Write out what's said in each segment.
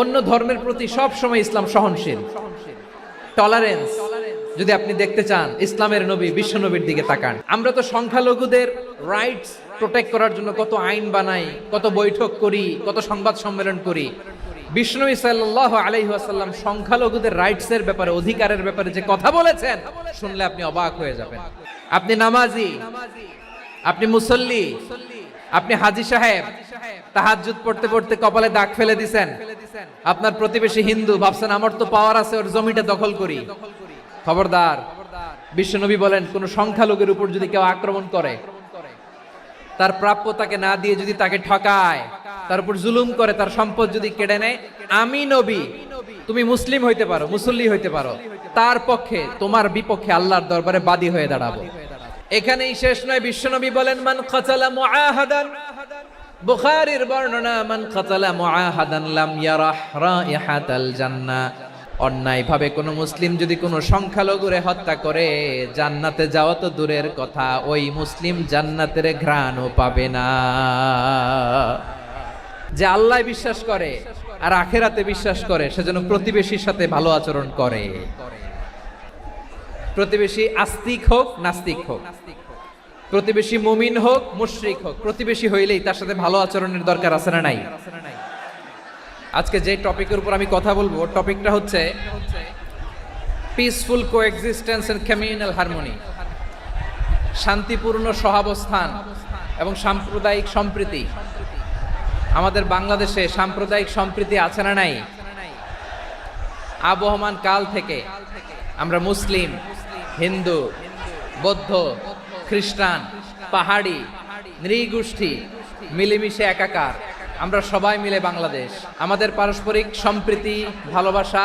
অন্য ধর্মের প্রতি সব সময় ইসলাম সহনশীল, টলারেন্স। যদি আপনি দেখতে চান ইসলামের নবী বিশ্ব নবীর দিকে তাকান। আমরা তো সংখ্যালঘুদের রাইটস প্রোটেক্ট করার জন্য কত আইন বানাই, কত বৈঠক করি, কত সংবাদ সম্মেলন করি। বিষ্ণু সাল্লাল্লাহু আলাইহি ওয়াসাল্লাম সংখ্যালঘুদের রাইটস এর ব্যাপারে, অধিকারের ব্যাপারে যে কথা বলেছেন, শুনলে আপনি অবাক হয়ে যাবেন। আপনি নামাজি, আপনি মুসল্লি, আপনি হাজী সাহেব, তাহাজ্জুদ পড়তে পড়তে কপালে দাগ ফেলে দিছেন। আপনার প্রতিবেশী হিন্দু, ভাবছেন আমার তো পাওয়ার আছে, ওর জমিটা দখল করি। খবরদার, বিশ্বনবী বলেন কোন সংখ্যালঘুর উপর যদি কেউ আক্রমণ করে, তার প্রাপ্য তাকে না দিয়ে যদি তাকে ঠকায়, তার উপর জুলুম করে, তার সম্পদ যদি কেড়ে নেয়, আমি নবী, তুমি মুসলিম হইতে পারো, মুসল্লি হইতে পারো, তার পক্ষে তোমার বিপক্ষে আল্লাহর দরবারে বাদী হয়ে দাঁড়াবো। এখানেই শেষ নয়, বিশ্বনবী বলেন মান কাতালা মুআহাদান, বুখারীর বর্ণনা, মান কাতালা মুআহাদান লাম ইয়ারাহ রাইহাতাল জান্নাহ। অন্যায়ভাবে কোনো মুসলিম যদি কোনো সংখ্যালঘুরে হত্যা করে, জান্নাতে যাওয়া তো দূরের কথা, ওই মুসলিম জান্নাতের ঘ্রাণও পাবে না। যে আল্লাহ বিশ্বাস করে আর আখেরাতে বিশ্বাস করে, সেজন্য প্রতিবেশীর সাথে ভালো আচরণ করে। প্রতিবেশী আস্তিক হোক নাস্তিক হোক, প্রতিবেশী মুমিন হোক মুশরিক হোক, প্রতিবেশী হইলেই তার সাথে ভালো আচরণের দরকার আছে না নাই? আজকে যে টপিকের উপর আমি কথা বলবো, টপিকটা হচ্ছে peaceful coexistence and communal harmony, শান্তিপূর্ণ সহাবস্থান এবং সাম্প্রদায়িক সম্প্রীতি। আমাদের বাংলাদেশে সাম্প্রদায়িক সম্প্রীতি আছে না নাই? আবহমান কাল থেকে আমরা মুসলিম, হিন্দু, বৌদ্ধ, খ্রিস্টান, পাহাড়ি, নৃগোষ্ঠী মিলেমিশে একাকার, আমরা সবাই মিলে বাংলাদেশ। আমাদের পারস্পরিক সম্প্রীতি, ভালোবাসা,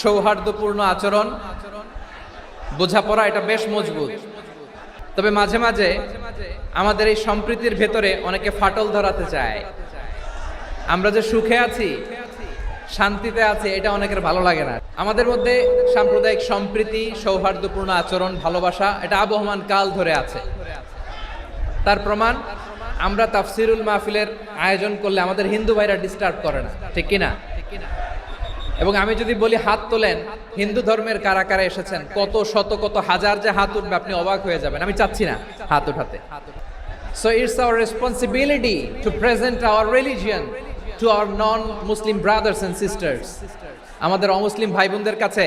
সৌহার্দ্যপূর্ণ আচরণ, বোঝাপড়া, এটা বেশ মজবুত। তবে মাঝে মাঝে আমাদের এই সম্প্রীতির ভেতরে অনেকে ফাটল ধরাতে চায়। আমরা যে সুখে আছি, শান্তিতে আছে, এটা অনেকের ভালো লাগে না। আমাদের মধ্যে সাম্প্রদায়িক সম্প্রীতি, সৌহার্দ্যপূর্ণ আচরণ, ভালোবাসা, এটা আবহমান কাল ধরে আছে। তার প্রমাণ, আমরা তাফসিরুল মাহফিলের আয়োজন করলে আমাদের হিন্দু ভাইরা ডিস্টার্ব করে না, ঠিক কিনা? এবং আমি যদি বলি হাত তোলেন, হিন্দু ধর্মের কারা কারা এসেছেন, কত শত কত হাজার যে হাত উঠবে, আপনি অবাক হয়ে যাবেন। আমি চাচ্ছি না হাত উঠাতে। So it's our responsibility to present our religion to our non-Muslim brothers and sisters. আমাদের অমুসলিম ভাই বোনদের কাছে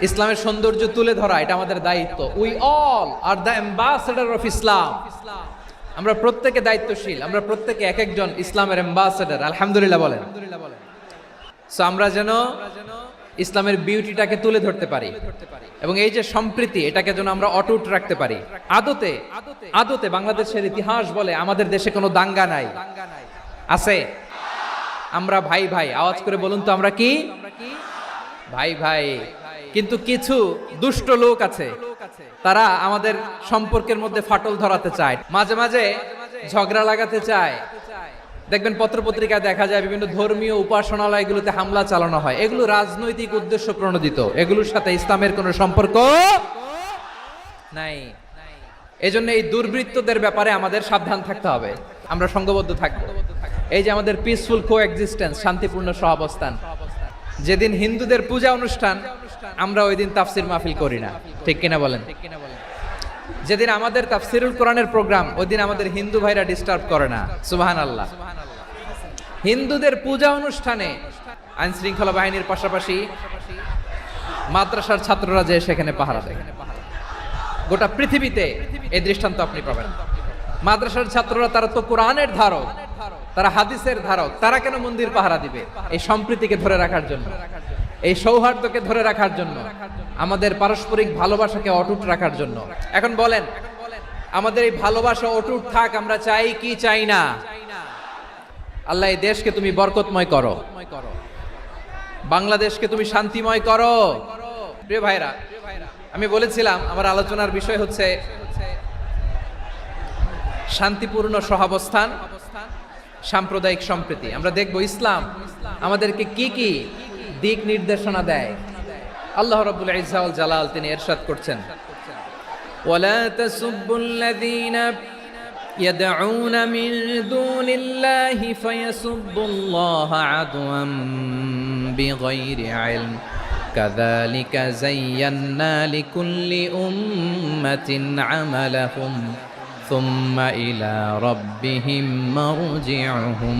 ইসলামের সৌন্দর্য তুলে ধরা, এটা আমাদের দায়িত্ব। We all are the ambassador of Islam. আমরা প্রত্যেকে দায়িত্বশীল, আমরা প্রত্যেকে এক একজন ইসলামের অ্যাম্বাসেডর। আলহামদুলিল্লাহ বলেন। সো আমরা যেন ইসলামের বিউটিটাকে তুলে ধরতে পারি এবং এই যে সম্প্রীতি, এটাকে যেন আমরা অটুট রাখতে পারি। আদতে বাংলাদেশের ইতিহাস বলে আমাদের দেশে কোনো দাঙ্গা নাই, আছে? আমরা ভাই ভাই, আওয়াজ করে বলুন তো, আমরা কি ভাই ভাই? কিন্তু কিছু দুষ্ট লোক আছে, তারা আমাদের সম্পর্কের মধ্যে ফাটল ধরাতে চায়, মাঝে মাঝে ঝগড়া লাগাতে চায়। দেখবেন পত্রপত্রিকায় দেখা যায় বিভিন্ন ধর্মীয় উপাসনালয়গুলোতে হামলা চালানো হয়। এগুলো রাজনৈতিক উদ্দেশ্য প্রণোদিত, এগুলোর সাথে ইসলামের কোনো সম্পর্ক নাই। এজন্য এই দুর্বৃত্তদের ব্যাপারে আমাদের সাবধান থাকতে হবে, আমরা সংঘবদ্ধ থাকবো। এই যে আমাদের পিসফুল কোএক্সিস্টেন্স, শান্তিপূর্ণ সহাবস্থান। যেদিন হিন্দুদের পূজা অনুষ্ঠান, আমরা ওই দিন তাফসির মাহফিল করি না, ঠিক কিনা বলেন? যেদিন আমাদের তাফসিরুল কোরআনের প্রোগ্রাম, ওই দিন আমাদের হিন্দু ভাইরা ডিস্টার্ব করে না। সুবহানাল্লাহ। হিন্দুদের পূজা অনুষ্ঠানে আইন শৃঙ্খলা বাহিনীর পাশাপাশি মাদ্রাসার ছাত্ররা যে সেখানে পাহারা দেয়। গোটা পৃথিবীতে এই দৃষ্টান্ত আপনি পাবেন। মাদ্রাসার ছাত্ররা, তারা তো কোরআনের ধারক, তারা হাদিসের ধারক, তারা কেন মন্দির পাহারা দিবে? এই সম্প্রীতিকে ধরে রাখার জন্য, এই সৌহার্দ্যকে ধরে রাখার জন্য, আমাদের পারস্পরিক ভালোবাসাকে অটুট রাখার জন্য। এখন বলেন, আমাদের এই ভালোবাসা অটুট থাক, আমরা চাই কি চাই না? আল্লাহ এই দেশকে তুমি বরকতময় করো, বাংলাদেশকে তুমি শান্তিময় করো। প্রিয় ভাইরা, আমি বলেছিলাম আমার আলোচনার বিষয় হচ্ছে শান্তিপূর্ণ সহাবস্থান, সাম্প্রদায়িক সম্প্রীতি। আমরা দেখব ইসলাম আমাদেরকে কি কি দিক নির্দেশনা দেয়। আল্লাহ রাব্বুল ইজ্জা ওয়াল জালাল তিনি ইরশাদ করছেন, ওয়ালা তাসুব্বুল্লাযীনা يدعون من دون الله فيسبوا الله عدوا بغير علم كذلك زينا لكل أمة عملهم ثم إلى ربهم مرجعهم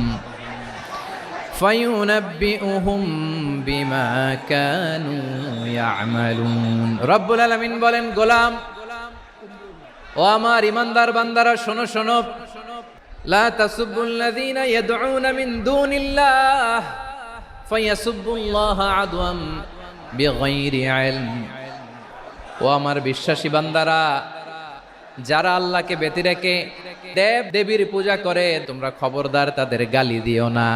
فينبئهم بما كانوا يعملون رب العالمين বলেন গোলাম ও আমার ইমানদার বান্দারা শোনো শোনো লা তাসুবুল্লাযীনা ইয়াদউনা মিন দুনিল্লাহ ফায়াসুবুল্লাহা আদওয়াম বিগাইরি ইলম ও আমার বিশ্বাসী বান্দারা যারা আল্লাহকে ব্যতি রেখে দেব দেবীর পূজা করে তোমরা খবরদার তাদের গালি দিও না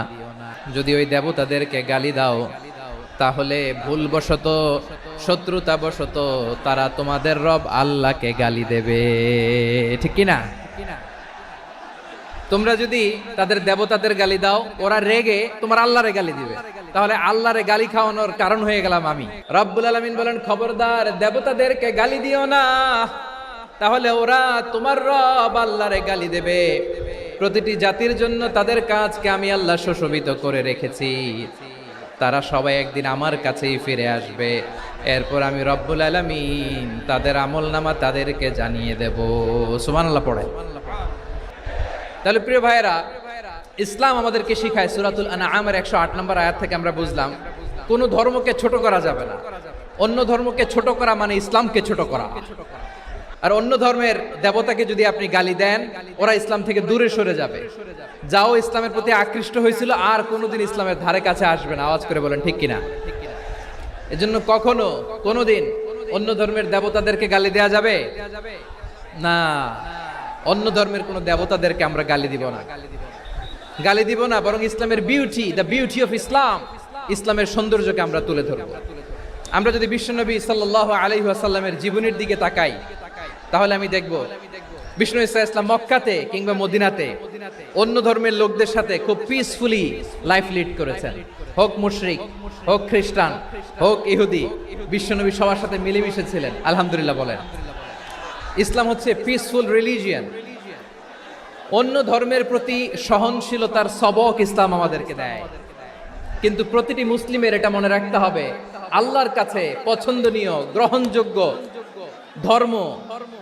যদি ওই দেবতাদেরকে গালি দাও তাহলে ভুলবশত শত্রুতাবশত তারা তোমাদের রব আল্লাহকে গালি দেবে ঠিক কি না তোমরা যদি তাদের দেবতাদের গালি দাও ওরা রেগে তোমার আল্লাহরে গালি দিবে তাহলে আল্লাহরে গালি খাওয়ানোর কারণ হয়ে গেলাম আমি রব্বুল আলামিন বলেন খবরদার দেবতাদেরকে গালি দিও না তাহলে ওরা তোমার রব আল্লাহরে গালি দেবে প্রতিটি জাতির জন্য তাদের কাজকে আমি আল্লাহ সুশোভিত করে রেখেছি তারা সবাই একদিন আমার কাছেই ফিরে আসবে এরপর আমি রব্বুল আলামিন তাদের আমলনামা তাদেরকে জানিয়ে দেব সুবহানাল্লাহ পড়ে তাহলে প্রিয় ভাইরা ইসলাম আমাদেরকে শিখায় সূরাতুল আনআমের 108 নম্বর আয়াত থেকে আমরা বুঝলাম কোন ধর্মকে ছোট করা যাবে না অন্য ধর্মকে ছোট করা মানে ইসলামকে ছোট করা আর অন্য ধর্মের দেবতাকে যদি আপনি গালি দেন ওরা ইসলাম থেকে দূরে সরে যাবে যাও ইসলামের প্রতি আকৃষ্ট হয়েছিল আর কোনোদিন ইসলামের ধারে কাছে আসবে না আওয়াজ করে বলেন ঠিক কিনা এজন্য কখনো কোনোদিন অন্য ধর্মের দেবতাদেরকে গালি দেয়া যাবে না অন্য ধর্মের কোন দেবতাদেরকে আমরা গালি দিব না বরং ইসলামের beauty the beauty of Islam ইসলামের সৌন্দর্যকে আমরা তুলে ধরব আমরা যদি বিশ্বনবী সাল্লাল্লাহু আলাইহি ওয়াসাল্লামের জীবনের দিকে তাকাই তাহলে আমি দেখব বিষ্ণু ঈসা ইসলাম মক্কাতে কিংবা মদিনাতে অন্য ধর্মের লোকদের সাথে খুব পিসফুলি লাইফ লিড করেছেন হোক মুশরিক হোক খ্রিস্টান হোক ইহুদি বিশ্বনবী সবার সাথে মিলেমিশে ছিলেন আলহামদুলিল্লাহ বলেন ইসলাম হচ্ছে পিসফুল রিলিজিয়ন অন্য ধর্মের প্রতি সহনশীলতার সবক ইসলাম আমাদেরকে দেয় কিন্তু প্রতিটি মুসলিমের এটা মনে রাখতে হবে আল্লাহর কাছে পছন্দনীয় গ্রহণযোগ্য ধর্ম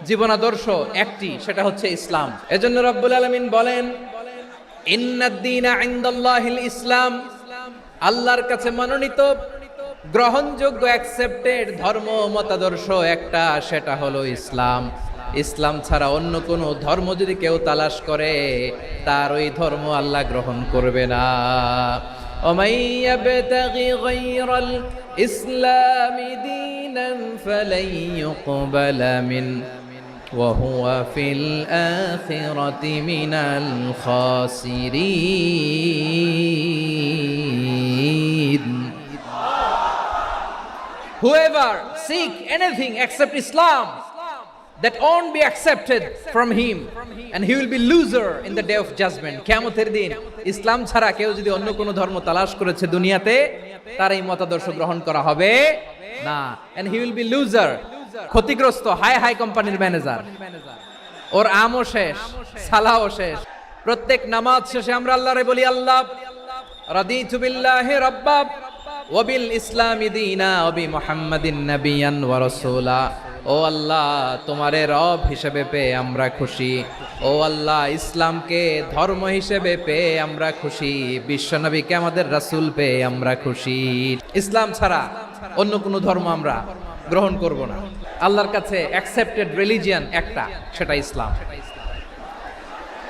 জীবনাদর্শ একটি সেটা হচ্ছে ইসলাম এজন্য রব্বুল আলামিন বলেন ইন্নাদ-দীনা ইনদাল্লাহিল ইসলাম আল্লাহর কাছে মনোনীত গ্রহণযোগ্য অ্যাকসেপ্টেড ধর্ম মতাদর্শ একটা সেটা হলো ইসলাম ইসলাম ছাড়া অন্য কোনো ধর্ম যদি কেউ তালাশ করে তার ওই ধর্ম আল্লাহ গ্রহণ করবে না ومن يبتغي غير الإسلام دينا فلن يقبل منه وهو في الآخرة من الخاسرين Whoever seek anything except Islam that won't be accepted from him and he will be loser in the day of judgment কিয়ামতের দিন ইসলাম ছাড়া কেউ যদি অন্য কোনো ধর্ম তালাশ করেছে দুনিয়াতে তার এই মতাদর্শ গ্রহণ করা হবে না and he will be loser ক্ষতিগ্রস্ত হাই কোম্পানির ম্যানেজার ওর আমও শেষ সালাও শেষ প্রত্যেক নামাজ শেষে আমরা আল্লাহরে বলি আল্লাহ রাদিতু বিল্লাহি রাব্বা ওয়া বিল ইসলামি দীনা ওয়া বি মুহাম্মাদিন নাবিয়ান ওয়া রাসূলা ও আল্লাহ তোমারে রব হিসেবে পেয়ে আমরা খুশি ও আল্লাহ ইসলামকে ধর্ম হিসেবে পেয়ে আমরা খুশি বিশ্বনবীকে আমাদের রাসূল পেয়ে আমরা খুশি ইসলাম ছাড়া অন্য কোনো ধর্ম আমরা গ্রহণ করব না আল্লাহর কাছে অ্যাকসেপ্টেড রিলিজিয়ন একটা সেটা ইসলাম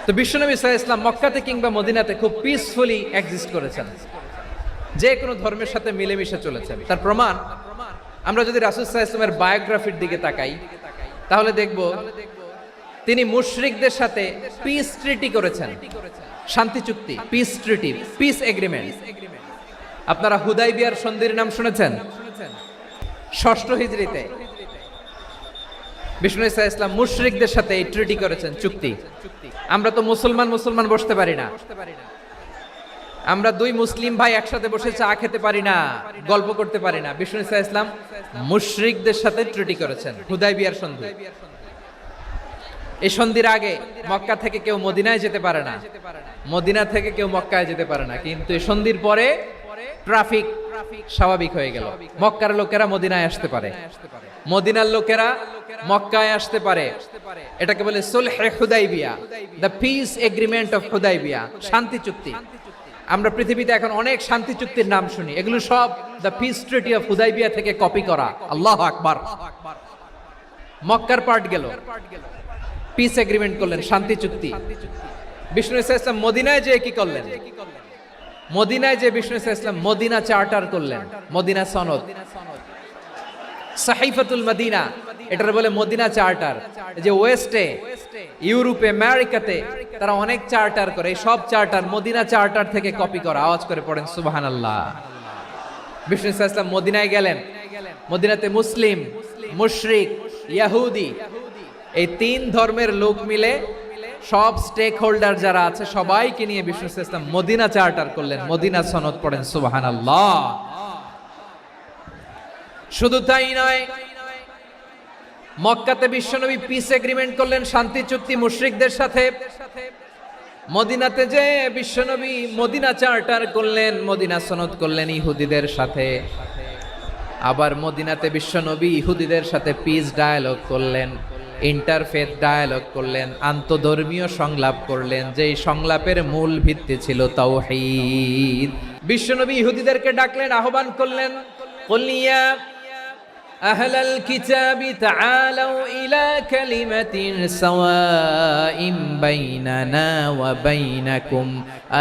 তো বিশ্বনবী সাল্লাল্লাহু আলাইহি ওয়াসাল্লাম মক্কাতে কিংবা মদিনাতে খুব পিসফুলি এক্সিস্ট করেছেন যে কোনো ধর্মের সাথে মিলেমিশে চলেছেন তার প্রমাণ আমরা যদি রাসূল সাল্লাল্লাহু আলাইহি ওয়াসাল্লামের বায়োগ্রাফির দিকে তাকাই তাহলে দেখব তিনি মুশরিকদের সাথে পিস ট্রিটি করেছেন শান্তি চুক্তি পিস ট্রিটি পিস এগ্রিমেন্ট আপনারা হুদাইবিয়ার সন্ধির নাম শুনেছেন 6 হিজরিতে বিষ্ণু ঈসা ইসলাম মুশরিকদের সাথে এই ট্রিটি করেছেন চুক্তি আমরা তো মুসলমান বসতে পারি না আমরা দুই মুসলিম ভাই একসাথে বসে চা খেতে পারি না গল্প করতে পারি না বিষ্ণু ঈসা ইসলাম মুশরিকদের সাথে ট্রিটি করেছেন হুদাইবিয়ার সন্ধি এই সন্ধির আগে মক্কা থেকে কেউ মদিনায় যেতে পারে না, মদিনা থেকে কেউ মক্কায় যেতে পারে না, কিন্তু এই সন্ধির পরে ট্রাফিক স্বাভাবিক হয়ে গেল। মক্কার লোকেরা মদিনায় আসতে পারে, মদিনার লোকেরা মক্কায় আসতে পারে। এটাকে বলে সুলহে হুদাইবিয়া, the peace agreement of Hudaibiya, শান্তি চুক্তি। আমরা পৃথিবীতে এখন অনেক শান্তি চুক্তির নাম শুনি, এগুলো সব the piece treaty of Hudaibiya থেকে কপি করা। আল্লাহু আকবার। মক্কার পার্ট গেল, পিস এগ্রিমেন্ট করলেন, শান্তি চুক্তি। বিষ্ণু ইসলাম মদিনায় যে কি করলেন? মদিনায় যে বিষ্ণু ইসলাম মদিনা চার্টার করলেন, মদিনা সনদ, সাহিফাতুল মদিনা, এটার বলে মদিনা চার্টার। যে ওয়েস্টে, ইউরোপে, আমেরিকাতে তারা অনেক চার্টার করে, এই সব চার্টার মদিনা চার্টার থেকে কপি করা। আওয়াজ করে পড়েন সুবহানাল্লাহ। বিষ্ণু ইসলাম মদিনায় গেলেন, মদিনাতে মুসলিম, মুশরিক, ইহুদি, এই তিন ধর্মের লোক মিলে সব স্টেক হোল্ডার যারা আছে সবাইকে নিয়ে বিষ্ণু ইসলাম মদিনা চার্টার করলেন, মদিনা সনদ। পড়েন সুবহানাল্লাহ। শুধু তাই নয়, মক্কাতে বিশ্বনবী পিস এগ্রিমেন্ট করলেন, শান্তি চুক্তি মুশরিকদের সাথে। মদিনাতে যে বিশ্বনবী মদিনা চার্টার করলেন, মদিনা সনদ করলেন ইহুদিদের সাথে। আবার মদিনাতে বিশ্বনবী ইহুদিদের সাথে পিস ডায়ালগ করলেন, ইন্টারফেথ ডায়ালগ করলেন, আন্তধর্মীয় সংলাপ করলেন, যেই সংলাপের মূল ভিত্তি ছিল তাওহীদ। বিশ্বনবী ইহুদিদেরকে ডাকলেন, আহ্বান করলেন, কুল ইয়া আহলাল কিতাবি তাআলাউ ইলা কালিমাতিন সাওয়াইন বাইনানা ওয়া বাইনাকুম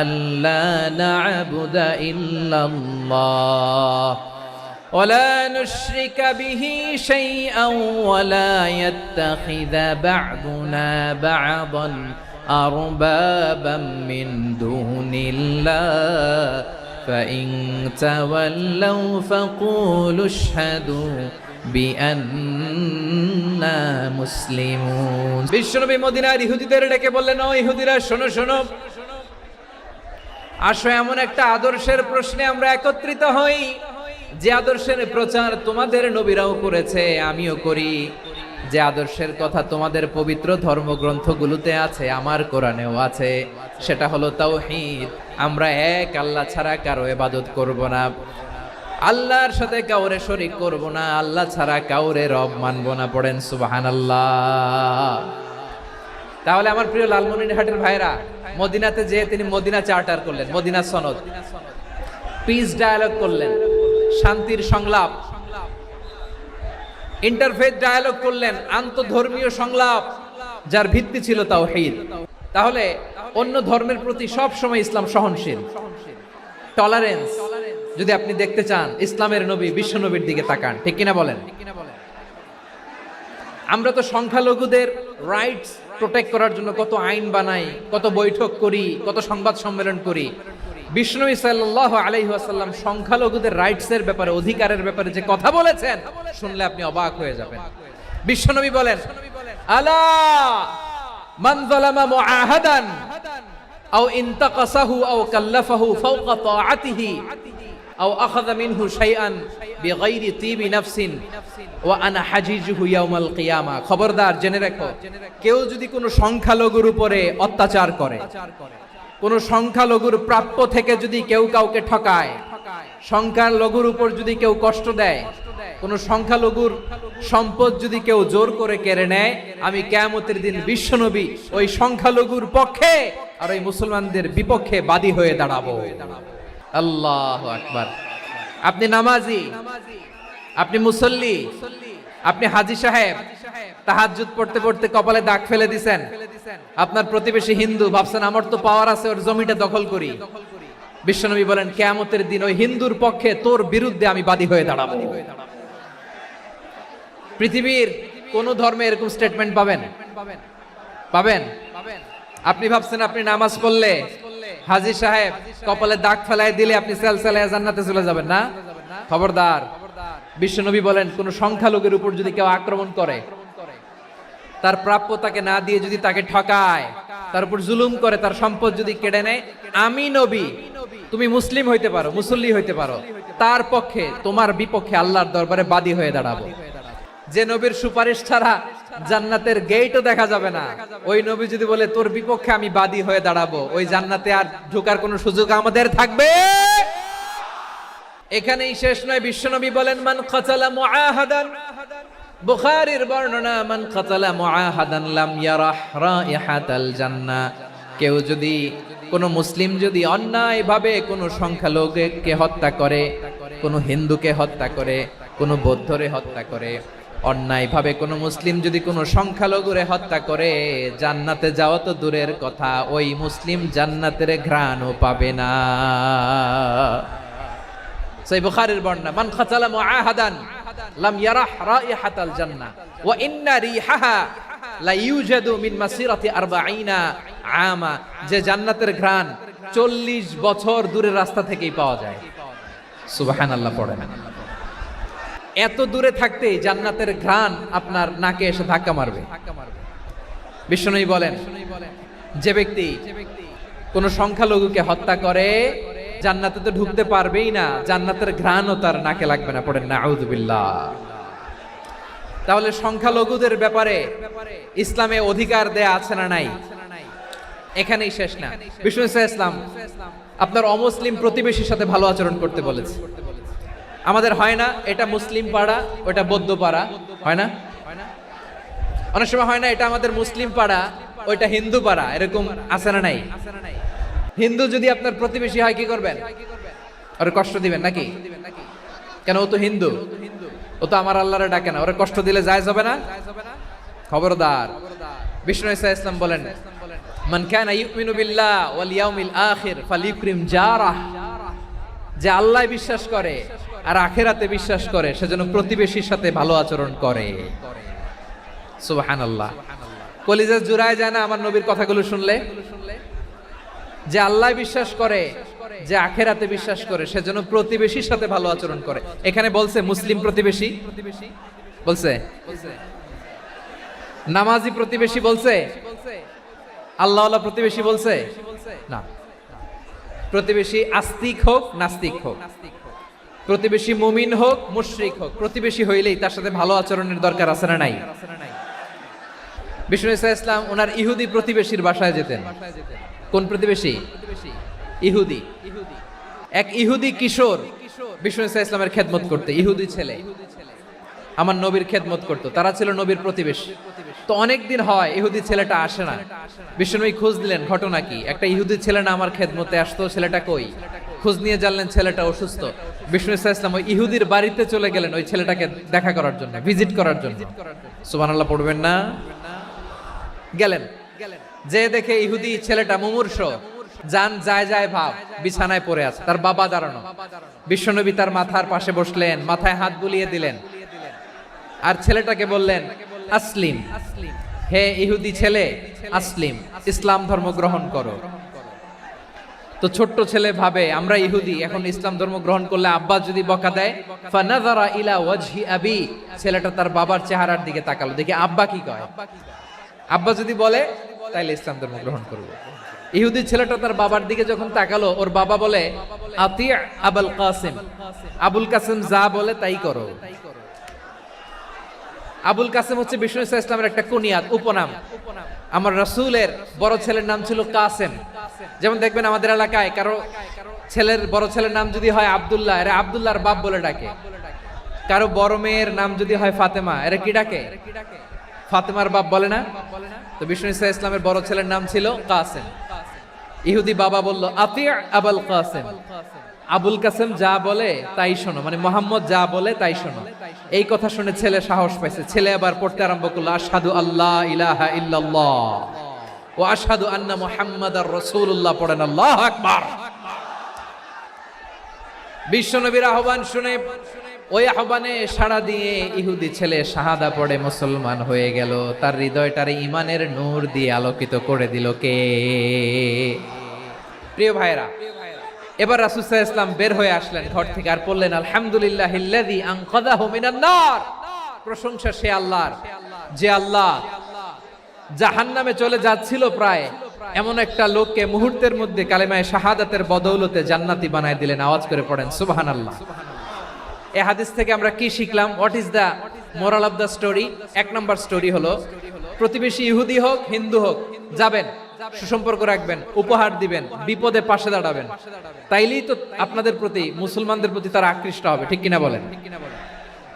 আল্লা না'বুদা ইল্লাল্লাহ ولا نشرك به شيئا ولا يتخذ بعضنا بعضا أربابا من دون الله فإن تولوا فقولوا اشهدوا بأننا مسلمون। বিশ্বনবী মদিনার ইহুদিদের ডেকে বললেন, ও ইহুদিরা, শোনো শোনো, আসো এমন একটা আদর্শের প্রশ্নে আমরা একত্রিত হই যে আদর্শের প্রচার তোমাদের নবীরাও করেছে, আমিও করি। যে আদর্শের কথা তোমাদের পবিত্র ধর্মগ্রন্থগুলোতে আছে, আমার কোরআনেও আছে, সেটা হলো তাওহীদ। আমরা এক আল্লাহ ছাড়া কারো ইবাদত করব না, আল্লাহর সাথে কাউরে শরীক করব না, আল্লাহ ছাড়া কাউরে রব মানব না। পড়েন সুবহানাল্লাহ। তাহলে আমার প্রিয় লালমনিরহাটের ভাইরা, মদিনাতে যে তিনি মদিনা চার্টার করলেন, মদিনা সনদ, পিস ডায়ালগ করলেন, শান্তির সংলাপ, ইন্টারফেথ ডায়ালগ করলেন, আন্তধর্মীয় সংলাপ, যার ভিত্তি ছিল তাওহীদ। তাহলে অন্য ধর্মের প্রতি সব সময় ইসলাম সহনশীল, টলারেন্স। যদি আপনি দেখতে চান ইসলামের নবী বিশ্ব নবীর দিকে তাকান, ঠিক কিনা বলেন? আমরা তো সংখ্যালঘুদের রাইটস প্রোটেক্ট করার জন্য কত আইন বানাই, কত বৈঠক করি, কত সংবাদ সম্মেলন করি। বিষ্ণু সাল্লাল্লাহু আলাইহি ওয়াসাল্লাম সংখ্যালঘুদের রাইটসের ব্যাপারে, অধিকারের ব্যাপারে যে কথা বলেছেন, শুনলে আপনি অবাক হয়ে যাবেন। বিশ্বনবী বলেন, আলা মান যালামা মুআহাদান আও ইনতাকাসাহু আও কাল্লাফাহু ফাওকা তাআতিহি আও আখাযা মিনহু শাইআন বিগাইরি তিবি নাফসিন ওয়া আনা হাজিজুহু ইয়াউমাল কিয়ামা। খবরদার, জেনে রাখো, কেউ যদি কোনো সংখ্যালঘুর উপরে অত্যাচার করে, কোন সংখ্যালঘুর প্রাপ্য থেকে যদি কেউ কাউকে ঠকায়, সংখ্যালঘুর উপর যদি কেউ কষ্ট দেয়, কোন সংখ্যালঘুর সম্পদ যদি কেউ জোর করে কেড়ে নেয়, আমি কিয়ামতের দিন বিশ্বনবী ওই সংখ্যালঘুর পক্ষে আর ওই মুসলমানদের বিপক্ষে বাদী হয়ে দাঁড়াবো। আল্লাহু আকবার। আপনি নামাজি, আপনি মুসল্লি, আপনি হাজী সাহেব, তাহাজ্জুদ পড়তে পড়তে কপালে দাগ ফেলে দিছেন, আপনার প্রতিবেশী হিন্দু, ভাবছেন আমার তো পাওয়ার আছে, ওর জমিটা দখল করি। বিশ্বনবী বলেন, কিয়ামতের দিন ওই হিন্দুর পক্ষে তোর বিরুদ্ধে আমি বাদী হয়ে দাঁড়াবো। পৃথিবীর কোন ধর্মে এরকম স্টেটমেন্ট পাবেন? পাবেন? আপনি ভাবছেন আপনি নামাজ পড়লে হাজী সাহেব কপালে দাগ ফেলায় দিলে আপনি সেলসেলায় জান্নাতে চলে যাবেন না? খবরদার। বিশ্বনবী বলেন, কোন সংখ্যালঘুর উপর যদি কেউ আক্রমণ করে, তার প্রাপ্য তাকে না দিয়ে যদি তাকে ঠকায়, তার উপর জুলুম করে, তার সম্পদ যদি কেড়ে নেয়, আমি নবী, তুমি মুসলিম হইতে পারো, মুসল্লি হইতে পারো, তার পক্ষে, তোমার বিপক্ষে আল্লাহর দরবারে বাদী হয়ে দাঁড়াবো। যে নবীর সুপারিশ ছাড়া জান্নাতের গেটও দেখা যাবে না। ওই নবী যদি বলে তোর বিপক্ষে আমি বাদী হয়ে দাঁড়াবো, ওই জান্নাতে আর ঢোকার কোনো সুযোগ আমাদের থাকবে? এখানেই শেষ নয়, বিশ্বনবী বলেন মান কাতালা মুআহাদান, বুখারীর বর্ণনা, মান কাতালা মুআহাদান লাম ইয়ারাহ রাইহাতাল জান্নাহ। কেউ যদি, কোন মুসলিম যদি অন্যায়ভাবে কোনো সংখ্যালঘুকে হত্যা করে, কোনো হিন্দুকে হত্যা করে, কোনো বৌদ্ধরে হত্যা করে, অন্যায়ভাবে কোনো মুসলিম যদি কোনো সংখ্যালঘুরে হত্যা করে, জান্নাতে যাওয়া তো দূরের কথা, ওই মুসলিম জান্নাতের ঘ্রাণও পাবে না। সহিহ বুখারীর বর্ণনা, মান কাতালা মুআহাদান লাম ইয়ারাহ রাইহাতাল জান্নাহ ওয়া ইন্না রিহাহা লা ইউজাদু মিন মাসিরাতি 40 আমা। যে জান্নাতের ঘ্রাণ 40 বছর দূরের রাস্তা থেকেই পাওয়া যায়। সুবহানাল্লাহ পড়েন। এত দূরে থাকতেই জান্নাতের ঘ্রাণ আপনার নাকে এসে ধাক্কা মারবে। বিশ্বনবী বলেন, যে ব্যক্তি কোন সংখ্যালঘুকে হত্যা করে জান্নাতে তো ঢুকতে পারবেই না, জান্নাতের ঘ্রাণও তার নাকে লাগবে না। পড়েন নাউযুবিল্লাহ। তাহলে সংখ্যালঘুদের ব্যাপারে ইসলামে অধিকার দেয়া আছে না নাই? এখানেই শেষ না, বিষ্ণু ইসলাম আপনার অমুসলিম প্রতিবেশীর সাথে ভালো আচরণ করতে বলেছে। আমাদের হয় না, এটা মুসলিম পাড়া, ওটা বৌদ্ধ পাড়া, হয় না? অনেক সময় হয় না, এটা আমাদের মুসলিম পাড়া, ওইটা হিন্দু পাড়া, এরকম আছে না নাই? হিন্দু যদি আপনার প্রতিবেশী হয় কি করবেন? ওরে কষ্ট দিবেন নাকি? কেন? ও তো হিন্দু, ও তো আমার আল্লাহরে ডাকে না, ওরে কষ্ট দিলে জায়েজ হবে না? খবরদার। বিষ্ণু ইসলাম বলেন, মান কানা ইউমিনু বিল্লাহ ওয়াল ইয়াউমিল আখির ফালিউকরিম জারাহ। যে আল্লাহ বিশ্বাস করে আর আখিরাতে বিশ্বাস করে, সেজন্য প্রতিবেশীর সাথে ভালো আচরণ করে। সুবহানাল্লাহ। কলিজা জুড়ায় যায় না আমার নবীর কথাগুলো শুনলে? যে আল্লাহ বিশ্বাস করে, যে আখিরাতে বিশ্বাস করে, সেজন্য প্রতিবেশীর সাথে ভালো আচরণ করে। এখানে বলছে মুসলিম প্রতিবেশী, বলছে নামাজি প্রতিবেশী, বলছে আল্লাহওয়ালা প্রতিবেশী, বলছে না। প্রতিবেশী আস্তিক হোক নাস্তিক হোক, প্রতিবেশী মুমিন হোক মুশরিক হোক, প্রতিবেশী হইলেই তার সাথে ভালো আচরণের দরকার আছে না নাই? বিষ্ণু ইসলাম ওনার ইহুদি প্রতিবেশীর বাসায় যেতেন। কোন প্রতিবেশী? ইহুদি। এক ইহুদি কিশোর বিষ্ণু ইসলামের খেদমত করতে, ইহুদি ছেলে আমার নবীর খেদমত করতো, তারা ছিল নবীর প্রতিবেশী। তো অনেক দিন হয় ইহুদি ছেলেটা আসে না। বিশ্বনবী খোঁজ দিলেন, ঘটনা কি? একটা ইহুদি ছেলে না আমার খেদমতে আসতো, ছেলেটা কই? খোঁজ নিয়ে জানলেন ছেলেটা অসুস্থ। বিষ্ণু ইসলাম ওই ইহুদির বাড়িতে চলে গেলেন ওই ছেলেটাকে দেখা করার জন্য, ভিজিট করার জন্য। সুবহানাল্লাহ পড়বেন না? গেলেন, যে দেখে ইহুদি ছেলেটা মুমূর্ষ, জান যায় যায় ভাব, বিছানায় পড়ে আছে, তার বাবা দাঁড়ানো। বিশ্বনবী তার মাথার পাশে বসলেন, মাথায় হাত বুলিয়ে দিলেন, আর ছেলেটাকে বললেন আসলিম, হে ইহুদি ছেলে, আসলিম, ইসলাম ধর্ম গ্রহণ করো। তো ছোট্ট ছেলে ভাবে আমরা ইহুদি, এখন ইসলাম ধর্ম গ্রহণ করলে আব্বা যদি বকা দেয়, ফানাযারা ইলা ওয়াজহি আবি, ছেলেটা তার বাবার চেহারার দিকে তাকালো, দেখি আব্বা কি কয়। আব্বা যদি বলে তাইলে ইসলাম ধর্ম গ্রহণ করবো। ইহুদি ছেলেটা তার বাবার দিকে যখন তাকালো, ওর বাবা বলে আতি আবুল কাসিম, আবুল কাসিম যা বলে তাই করো। আবুল কাসিম হচ্ছে বিষ্ণু ইসলামের একটা কুনিয়াত, উপনাম। আমার রাসূলের বড় ছেলের নাম ছিল কাসেম। যেমন দেখবেন আমাদের এলাকায় কারো ছেলের বড় ছেলের নাম যদি হয় আব্দুল্লাহ, এরা আব্দুল্লাহর বাপ বলে ডাকে। কারো বড় মেয়ের নাম যদি হয় ফাতেমা, এরা কি ডাকে? ফাতেমার বাপ বলে না? তো বিষ্ণু ইসলামের বড় ছেলের নাম ছিল কাসেম। ইহুদি বাবা বলল আতি আবুল কাসেম, আবুল কাসেম যা বলে তাই শোনো, মানে মোহাম্মদ যা বলে তাই শোনো। এই কথা শুনে ছেলে সাহস পাইছে, ছেলে আবার পড়তে আরম্ভ করলো আশহাদু আল্লাহ ইলাহা ইল্লাল্লাহ ওয়া আশহাদু আন্না মুহাম্মাদার রাসূলুল্লাহ। পড়েন আল্লাহু আকবার। বিশ্বনবীর আহ্বান শুনে, ওই আহ্বানে সাড়া দিয়ে ইহুদি ছেলে শাহাদা পড়ে মুসলমান হয়ে গেল। তার হৃদয়টারে ইমানের নূর দিয়ে আলোকিত করে দিল কে? প্রিয় ভাইরা, এবার রাসূল সাল্লাল্লাহু আলাইহি ওয়াসাল্লাম বের হয়ে আসলেন ঘর থেকে, আর বললেন আলহামদুলিল্লাহিল্লাযী আনকাযাহু মিনান নার। প্রশংসা সে আল্লাহর, যে আল্লাহ জাহান্নামে চলে যাচ্ছিল প্রায় এমন একটা লোককে মুহূর্তের মধ্যে কালেমায়ে শাহাদাতের বদৌলতে জান্নাতি বানায় দিলেন। আওয়াজ করে পড়েন সুবহানাল্লাহ। এই হাদিস থেকে আমরা কি শিখলাম? What is the moral of the story, 1 number story হলো প্রতিবেশী ইহুদি হোক হিন্দু হোক যাবেন, সুসম্পর্ক রাখবেন, উপহার দিবেন, বিপদে পাশে দাঁড়াবেন, তাইলেই তো আপনাদের প্রতি মুসলমানদের প্রতি তারা আকৃষ্ট হবে, ঠিক কিনা বলেন?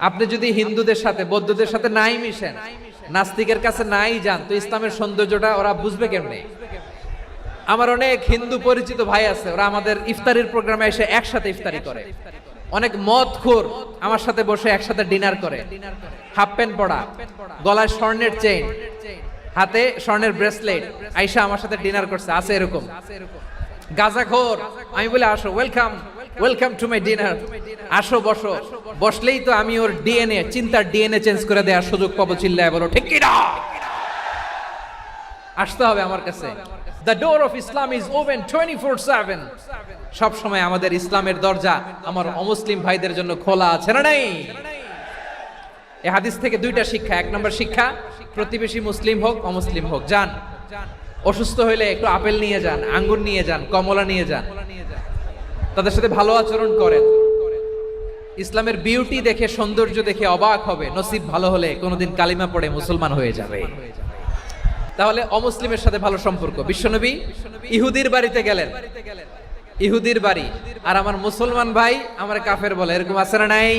আপনি যদি হিন্দুদের সাথে বৌদ্ধদের সাথে নাই মিশেন, নাস্তিকের কাছে নাই যান, তো ইসলামের সৌন্দর্যটা ওরা বুঝবে কেমনে? আমার অনেক হিন্দু পরিচিত ভাই আছে, ওরা আমাদের ইফতারির প্রোগ্রামে এসে একসাথে ইফতারি করে। অনেক মদখোর আমার সাথে বসে একসাথে ডিনার করে, হাফ প্যান্ট পরা, গলায় স্বর্ণের চেইন, হাতে স্বর্ণের ব্রেসলেট, আইসা আমার সাথে ডিনার করছে, আছে এরকম। গাঁজাখোর, আমি বলে আসো, welcome welcome to my dinner, আসো বসো, বসলেই তো আমি ওর ডিএনএ, চিন্তার ডিএনএ চেঞ্জ করে দেওয়ার সুযোগ পাবো, চিল্লায় বলো ঠিক কি না? আসতে হবে আমার কাছে। The door of Islam is open 24/7. সব সময় আমাদের ইসলামের দরজা আমার অমুসলিম ভাইদের জন্য খোলা আছে না নাই? এই হাদিস থেকে 2টা শিক্ষা। 1 নম্বর শিক্ষা, প্রতিবেশী মুসলিম হোক অমুসলিম হোক, যান, অসুস্থ হইলে একটু আপেল নিয়ে যান, আঙ্গুর নিয়ে যান, কমলা নিয়ে যান, তাদের সাথে ভালো আচরণ করেন। ইসলামের বিউটি দেখে, সৌন্দর্য দেখে অবাক হবে, নসিব ভালো হলে কোনোদিন কালিমা পড়ে মুসলমান হয়ে যাবে। তাহলে অমুসলিমের সাথে ভালো সম্পর্ক। বিশ্বনবী ইহুদির বাড়িতে গেলেন, ইহুদির বাড়ি, আর আমার মুসলমান ভাই আমার কাফের বলে, এরকম আছে না নাই?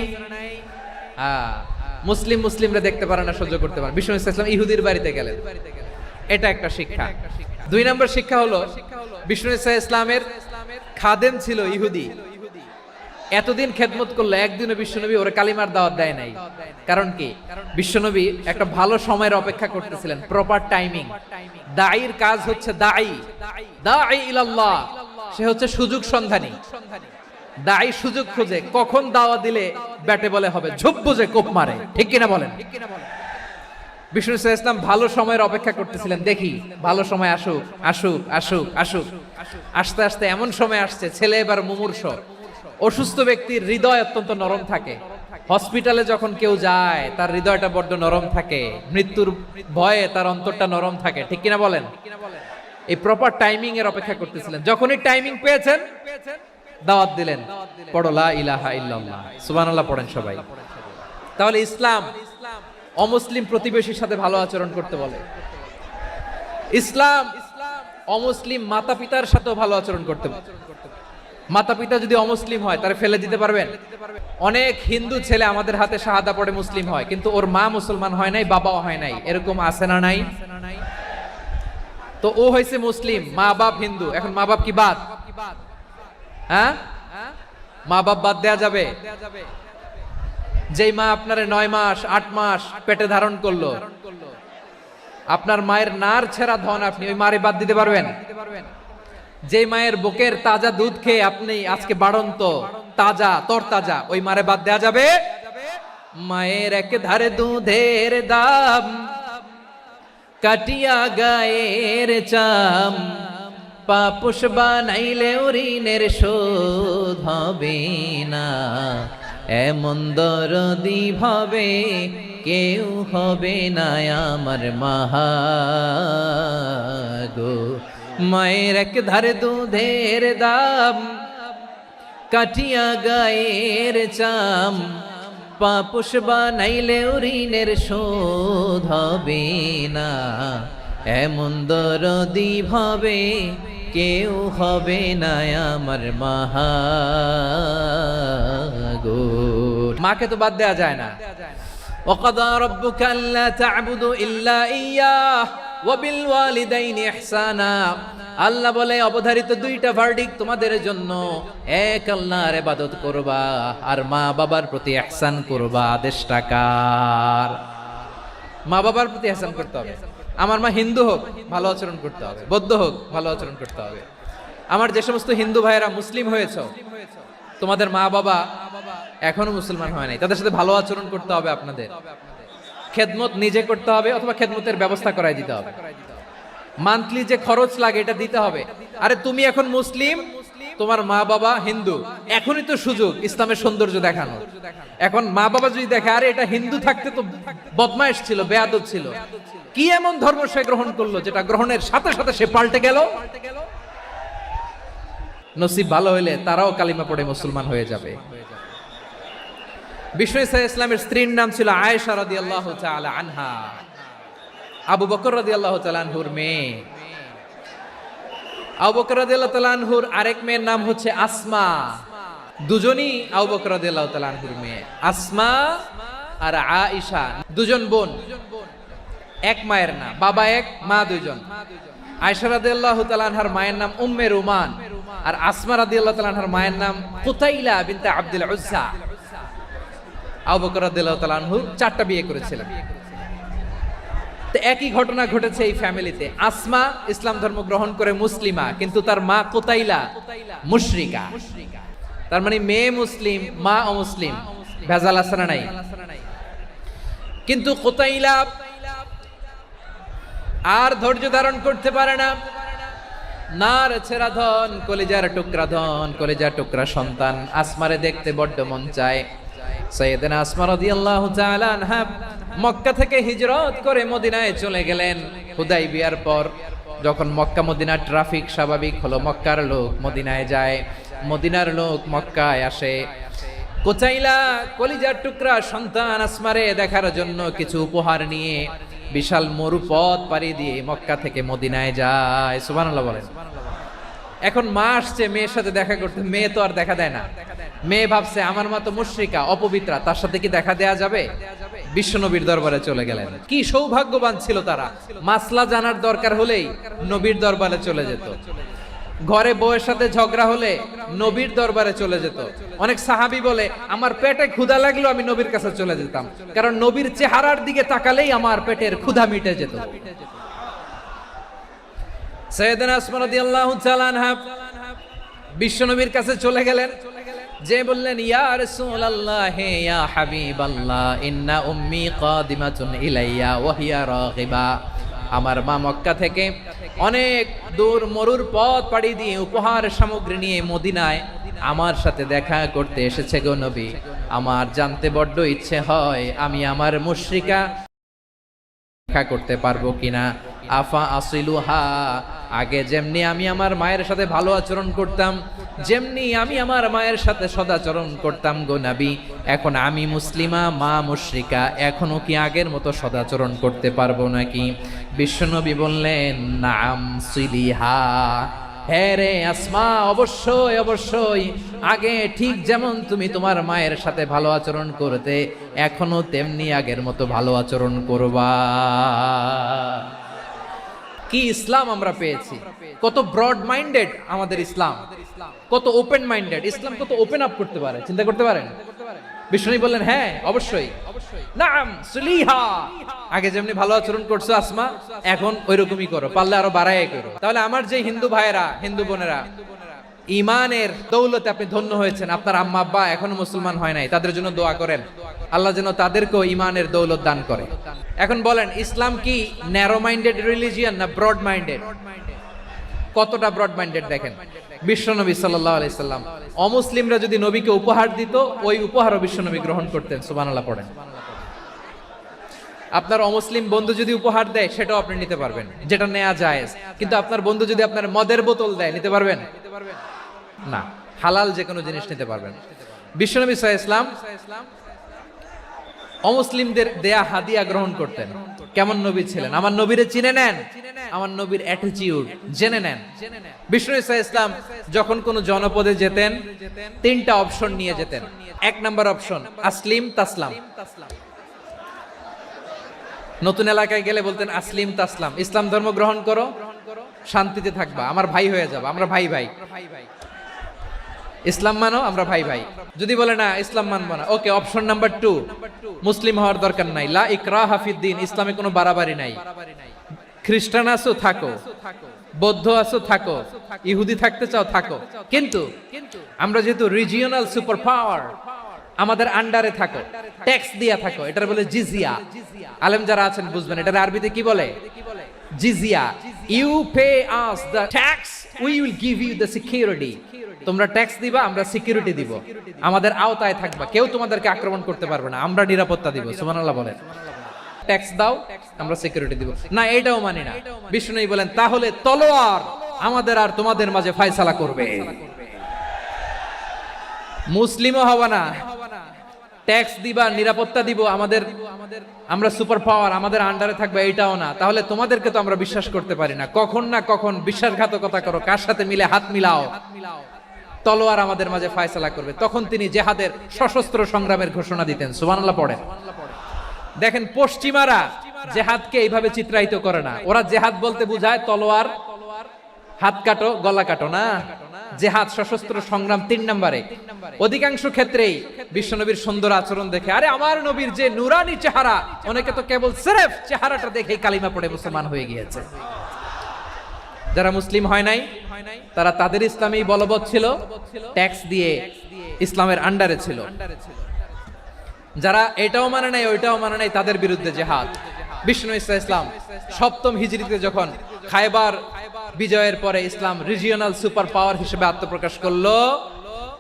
মুসলিম মুসলিমরা দেখতে পারে না, সহ্য করতে পারে। বিশ্বনবী সাল্লাল্লাহু আলাইহি ওয়াসাল্লাম ইহুদির বাড়িতে গেলেন, এটা একটা শিক্ষা। 2 নম্বর শিক্ষা হলো বিশ্বনবী সাল্লাল্লাহু আলাইহি ওয়াসাল্লামের খাদেম ছিল ইহুদি, এতদিন খেদমত করলো, একদিনও বিশ্বনবী ওরে কালিমার দাওয়াত দেয় নাই। কারণ কি? বিশ্বনবী একটা ভালো সময়ের অপেক্ষা করতেছিলেন, প্রপার টাইমিং। দাঈর কাজ হচ্ছে দাঈ ইলাল্লাহ, সে হচ্ছে সুযোগ সন্ধানী। দাঈ সুযোগ খোঁজে, কখন দাওয়াত দিলে ব্যাটে বলে হবে, ঝোপ বুঝে কোপ মারে, ঠিক কিনা বলেন? বিষ্ণু সাল্লাল্লাহু আলাইহি ওয়াসাল্লাম ভালো সময়ের অপেক্ষা করতেছিলেন, দেখি ভালো সময় আসুক আসুক আসুক আসুক। আস্তে আস্তে এমন সময় আসছে, ছেলে এবার মুমূর্ষ। অসুস্থ ব্যক্তির হৃদয় অত্যন্ত নরম থাকে, হসপিটালে যখন কেউ যায় তার হৃদয়টা বড্ড নরম থাকে, মৃত্যুর ভয়ে তার অন্তরটা নরম থাকে, ঠিক কিনা বলেন? এই প্রপার টাইমিং এর অপেক্ষা করতেছিলেন, যখনই টাইমিং পেয়েছেন দাওয়াত দিলেন, পড়ো লা ইলাহা ইল্লাল্লাহ, সুবহানাল্লাহ পড়েন সবাই। তাহলে ইসলাম অমুসলিম প্রতিবেশীর সাথে ভালো আচরণ করতে বলে। ইসলাম অমুসলিম মাতা পিতার সাথেও ভালো আচরণ করতে বলে। মাতা পিতা যদি অমুসলিম হয় তারা ফেলে দিতে পারবেন? অনেক হিন্দু ছেলে আমাদের হাতে শাহাদা পড়ে মুসলিম হয়, কিন্তু ওর মা মুসলমান হয় নাই, বাবাও হয় নাই, এরকম আছে না নাই? তো ও হয়েছে মুসলিম, মা বাপ হিন্দু, এখন মা বাপ কি বাদ? হ্যাঁ, মা বাপ বাদ দেয়া যাবে? যেই মা আপনারে 9 মাস 8 মাস পেটে ধারণ করলো, আপনার মায়ের নার ছেঁড়া ধন, আপনি ওই মারে বাদ দিতে পারবেন? যে মায়ের বুকের তাজা দুধ খেয়ে আপনি আজকে বাড়ন্ত তাজা তরতাজা, ওই মারে বাদ দেয়া যাবে? মায়ের এক ধারে দুধের দাম, কাটিয়া গায়ের চাম, পাপুষ বানাইলে ঋণের শোধ হবে না, এমন দরদি ভাবে কেউ হবে না আমার মাগো। মায়ের এক ধারে দুধের দাম, কাটিয়া গায়ের চাম, পাপুষ বানাইলে ঋণের শোধ হবে না, এমন দরদি ভাবে কেউ হবে না আমার মাগো। মাকে তো বাদ দেয়া যায় না। وَقَضَى رَبُّكَ أَلَّا تَعْبُدُوا إِلَّا إِيَّاهُ وَبِالْوَالِدَيْنِ إِحْسَانًا। আল্লাহ বলে অবধারিত 2টা ভার্ডিক তোমাদের জন্য, এক আল্লাহর ইবাদত করবা আর মা বাবার প্রতি ইহসান করবা। আদেশটা কার? মা বাবার প্রতি ইহসান করতে হবে। আমার মা হিন্দু হোক ভালো আচরণ করতে হবে, বৌদ্ধ হোক ভালো আচরণ করতে হবে। আমার যে সমস্ত হিন্দু ভাইয়েরা মুসলিম হয়েছে, তোমাদের মা বাবা এখনো মুসলমান হয় নাই, তাদের সাথে ভালো আচরণ করতে হবে। আপনাদের খেদমত নিজে করতে হবে অথবা খেদমতের ব্যবস্থা করাই দিতে হবে। মান্থলি যে খরচ লাগে এটা দিতে হবে। আরে তুমি এখন মুসলিম, তোমার মা বাবা হিন্দু, এখনই তো সুযোগ ইসলামের সৌন্দর্য দেখানো। এখন মা বাবা যদি দেখে আরে এটা হিন্দু থাকতে তো বদমাইশ ছিল, বেয়াদব ছিল, কি এমন ধর্ম সে গ্রহণ করলো যেটা গ্রহণের সাথে সাথে সে পাল্টে গেল, নসিব ভালো হইলে তারাও কালিমা পড়ে মুসলমান হয়ে যাবে। বিষ্ণু ইসলামের স্ত্রীর নাম ছিল আয়েশা রাদিয়াল্লাহু তাআলা আনহা, আবু বকর রাদিয়াল্লাহু তাআলা আনহুর মেয়ে। আবু বকর রাদিয়াল্লাহু তাআলা আনহুর আরেক মেয়ের নাম হচ্ছে আসমা। দুজনই আবু বকর রাদিয়াল্লাহু তাআলা আনহুর মেয়ে, আসমা আর আয়েশা, দুজন বোন, এক মায়ের না, বাবা এক মা দুইজন। আয়েশা রাদিয়াল্লাহু তাআলা আনহার মায়ের নাম উম্মে রুমান, আর আসমা রাদিয়াল্লাহু তাআলা আনহার মায়ের নাম কুতাইলা বিনতে আব্দুল উজ্জা। আবু বকর রাদিয়াল্লাহু তাআলা আনহু 4টা বিয়ে করেছিলেন। তো একই ঘটনা ঘটেছে এই ফ্যামিলিতে। আসমা ইসলাম ধর্ম গ্রহণ করে মুসলিমা, কিন্তু তার মা কুতাইলা মুশরিকা। তার মানে মেয়ে মুসলিম, মা অমুসলিম। ভেজাল আছে না নাই? কিন্তু কুতাইলা আর ধৈর্য ধারণ করতে পারে না। নার ছেড়া ধন, কলিজার টুকরা ধন, কলিজার টুকরা সন্তান আসমারে দেখতে বড্ড মন চায়। সাইয়েদনা আসমা রাদিয়াল্লাহু তাআলা আনহা মক্কা থেকে হিজরত করে মদিনায় চলে গেলেন হুদাইবিয়ার পর। যখন মক্কা মদিনার ট্রাফিক স্বাভাবিক হলো, মক্কার লোক মদিনায় যায়, মদিনার লোক মক্কায় আসে। কুতাইলা কলিজার টুকরা সন্তান আসমারে দেখার জন্য কিছু উপহার নিয়ে বিশাল মরুপথ পাড়ি দিয়ে মক্কা থেকে মদিনায় যায়। সুবহানাল্লাহ বলেন। এখন মা আসছে মেয়ের সাথে দেখা করতে, মেয়ে তো আর দেখা দেয় না। মেয়ে ভাবছে আমার মা তো মুশরিকা, অপবিত্রা, তার সাথে কি দেখা দেয়া যাবে? বিশ্বনবীর দরবারে চলে গেলেন। কি সৌভাগ্যবান ছিল তারা, মাসলা জানার দরকার হলেই নবীর দরবারে চলে যেত। ঘরে বউয়ের সাথে ঝগড়া হলে নবীর দরবারে চলে যেত। অনেক সাহাবী বলে আমার পেটে ক্ষুধা লাগলো আমি নবীর কাছে চলে যেতাম, কারণ নবীর চেহারার দিকে তাকালেই আমার পেটের ক্ষুধা মিটে যেত। সাইয়েদনা আসমা রাদিয়াল্লাহু তাআলা আনহা বিশ্বনবীর কাছে চলে গেলেন, যে বললেন ইয়া রাসূলুল্লাহ ইয়া হাবিবাল্লাহ ইন্না উম্মি কাদিমাতুন ইলাইয়া ওয়া হিয়া রাগিবা। আমার মা মক্কা থেকে অনেক দূর মরুর পথ পাড়ি দিয়ে উপহার সামগ্রী নিয়ে মদিনায় আমার সাথে দেখা করতে এসেছে গো নবী। আমার জানতে বড্ড ইচ্ছে হয় আমি আমার মুশরিকা দেখা করতে পারবো কিনা। আফা আসিলুহা, আগে যেমনি আমি আমার মায়ের সাথে ভালো আচরণ করতাম, যেমনি আমি আমার মায়ের সাথে সদাচরণ করতাম গো নবী, এখন আমি মুসলিমা, মা মুশরিকা, এখনো কি আগের মতো সদাচরণ করতে পারবো নাকি? বিশ্বনবী বললেন নাম সিলিহা, হ্যাঁ রে আসমা, অবশ্যই অবশ্যই, আগে ঠিক যেমন তুমি তোমার মায়ের সাথে ভালো আচরণ করতে, এখনো তেমনি আগের মতো ভালো আচরণ করবা। কি ইসলাম আমরা পেয়েছি! কত ব্রড মাইন্ডেড আমাদের ইসলাম, কত ওপেন মাইন্ডেড ইসলাম, কত ওপেন আপ করতে পারে, চিন্তা করতে পারেন। বিষ্ণু বললেন হ্যাঁ অবশ্যই, নাম সুলিহা, আগে যেমনি ভালো আচরণ করছো আসমা, এখন ওইরকমই করো, পারলে আরো বাড়াই করো। তাহলে আমার যে হিন্দু ভাইয়েরা, হিন্দু বোনেরা, ইমানের দৌলতে আপনি ধন্য হয়েছেন, আপনার আম্মা আব্বা এখনো মুসলমান হয় নাই, তাদের জন্য দোয়া করেন আল্লাহ যেন তাদেরকেও ইমানের দৌলত দান করে। এখন বলেন ইসলাম কি ন্যারো মাইন্ডেড রিলিজিয়ান না ব্রড মাইন্ডেড? কতটা ব্রড মাইন্ডেড দেখেন। বিশ্বনবী সাল্লাল্লাহু আলাইহি সাল্লাম অমুসলিমরা যদি নবীকে উপহার দিত, ওই উপহারও বিশ্বনবী গ্রহণ করতেন। সুবহানাল্লাহ পড়েন। আপনার অমুসলিম বন্ধু যদি উপহার দেয় সেটাও আপনি নিতে পারবেন, যেটা নেওয়া জায়েজ। কিন্তু আপনার বন্ধু যদি আপনার মদের বোতল দেয়, নিতে পারবেন না? হালাল যে কোনো জিনিস নিতে পারবেন। বিশ্বনবী সাল্লাল্লাহু আলাইহি ওয়াসাল্লাম অমুসলিমদের দেয়া হাদিয়া গ্রহণ করতেন। কেমন নবী ছিলেন? আমার নবীরে চিনে নেন, আমার নবীর অ্যাটিটিউড জেনে নেন। বিষ্ণু ইসলাম যখন কোন জনপদে যেতেন 3টা অপশন নিয়ে যেতেন। 1 নাম্বার অপশন আসলিম তাসলাম। নতুন এলাকায় গেলে বলতেন আসলিম তাসলাম, ইসলাম ধর্ম গ্রহণ করো, শান্তিতে থাকবা, আমার ভাই হয়ে যাবা, আমরা ভাই ভাই। ইসলাম মানো, আমরা ভাই ভাই। যদি বলে না ইসলাম মানবো না, ওকে, অপশন নাম্বার 2, মুসলিম হওয়ার দরকার নাই, লা ইকরাহা ফিদ্দিন, ইসলামে কোনো বাড়াবাড়ি নাই। খ্রিস্টান আছো থাকো, বৌদ্ধ আছো থাকো, ইহুদি থাকতে চাও থাকো, কিন্তু আমরা যেহেতু রিজিওনাল সুপার পাওয়ার, আমাদের আন্ডারে থাকো, ট্যাক্স দিয়া থাকো, এটার বলে জিজিয়া। আলেম যারা আছেন বুঝবেন এটার আরবিতে কি বলে, জিজিয়া। You pay us the tax, we will give you the security. তোমরা ট্যাক্স দিবা, আমরা সিকিউরিটি দিব, আমাদের আওতায় থাকবা, কেউ তোমাদেরকে আক্রমণ করতে পারবে না, আমরা নিরাপত্তা দিব। সুবহানাল্লাহ বলেন। ট্যাক্স দাও, আমরা সিকিউরিটি দিব না, এটাও মানি না। বিষ্ণু বলেন তাহলে তলোয়ার আমাদের আর তোমাদের মাঝে ফয়সালা করবে, মুসলিমও হবে না, ট্যাক্স দিবা, নিরাপত্তা দিব, আমরা সুপার পাওয়ার, আমাদের আন্ডারে থাকবে, এটাও না, তাহলে তোমাদেরকে তো আমরা বিশ্বাস করতে পারি না। কখন না কখন বিশ্বাসঘাতকতা করো, কার সাথে মিলে হাত মিলাও, তলোয়ার আমাদের মাঝে ফায়সালা করবে। তখন তিনি জেহাদের সশস্ত্র সংগ্রামের ঘোষণা দিতেন। সুবহানাল্লাহ পড়েন। দেখেন পশ্চিমারা জেহাদকে এইভাবে চিত্রায়িত করে না। ওরা জেহাদ বলতে বুঝায় তলোয়ার, হাত কাটো, গলা কাটো না। জেহাদ সশস্ত্র সংগ্রাম 3 নম্বরে। অধিকাংশ ক্ষেত্রেই বিশ্বনবীর সুন্দর আচরণ দেখে, আরে আমার নবীর যে নুরানি চেহারা, অনেকে তো কেবল সিরেফ চেহারাটা দেখেই কালিমা পড়ে মুসলমান হয়ে গিয়েছে। যারা মুসলিম হয় নাই তারা তাদের ইসলামী বলবৎ ছিল, ট্যাক্স দিয়ে ইসলামের আন্ডারে ছিল। যারা এটাও মানে নাই ওইটাও মানে নাই, তাদের বিরুদ্ধে জেহাদ। বিষ্ণু ইসলাম 7ম হিজরিতে যখন খায়বার বিজয়ের পরে ইসলাম রিজিওনাল সুপার পাওয়ার হিসেবে আত্মপ্রকাশ করলো,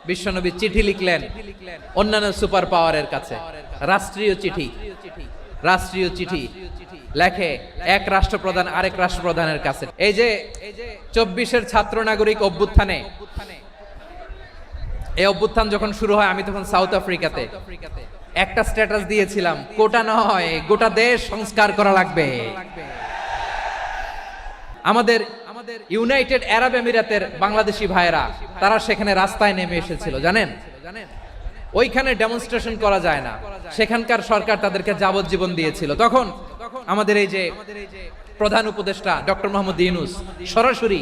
বিশ্বনবী চিঠি লিখলেন অন্যান্য সুপার পাওয়ারের কাছে, রাষ্ট্রীয় চিঠি লেখে এক রাষ্ট্রপ্রধান আরেক রাষ্ট্রপ্রধানের কাছে। এই যে 24-এর ছাত্র নাগরিক অভ্যুত্থানে, এই অভ্যুত্থান যখন শুরু হয়, আমি তখন সাউথ আফ্রিকাতে একটা স্ট্যাটাস দিয়েছিলাম, কোটা নয় গোটা দেশ সংস্কার করা লাগবে। আমাদের ইউনাইটেড আরব আমিরাতের বাংলাদেশি ভাইয়েরা তারা সেখানে রাস্তায় নেমে এসেছিল, জানেন? ওইখানে ডেমনস্ট্রেশন করা যায় না, সেখানকার সরকার তাদেরকে যাবজ্জীবন দিয়েছিল। তখন আমাদের এই যে প্রধান উপদেষ্টা ডক্টর মোহাম্মদ ইউনূস সরাসরি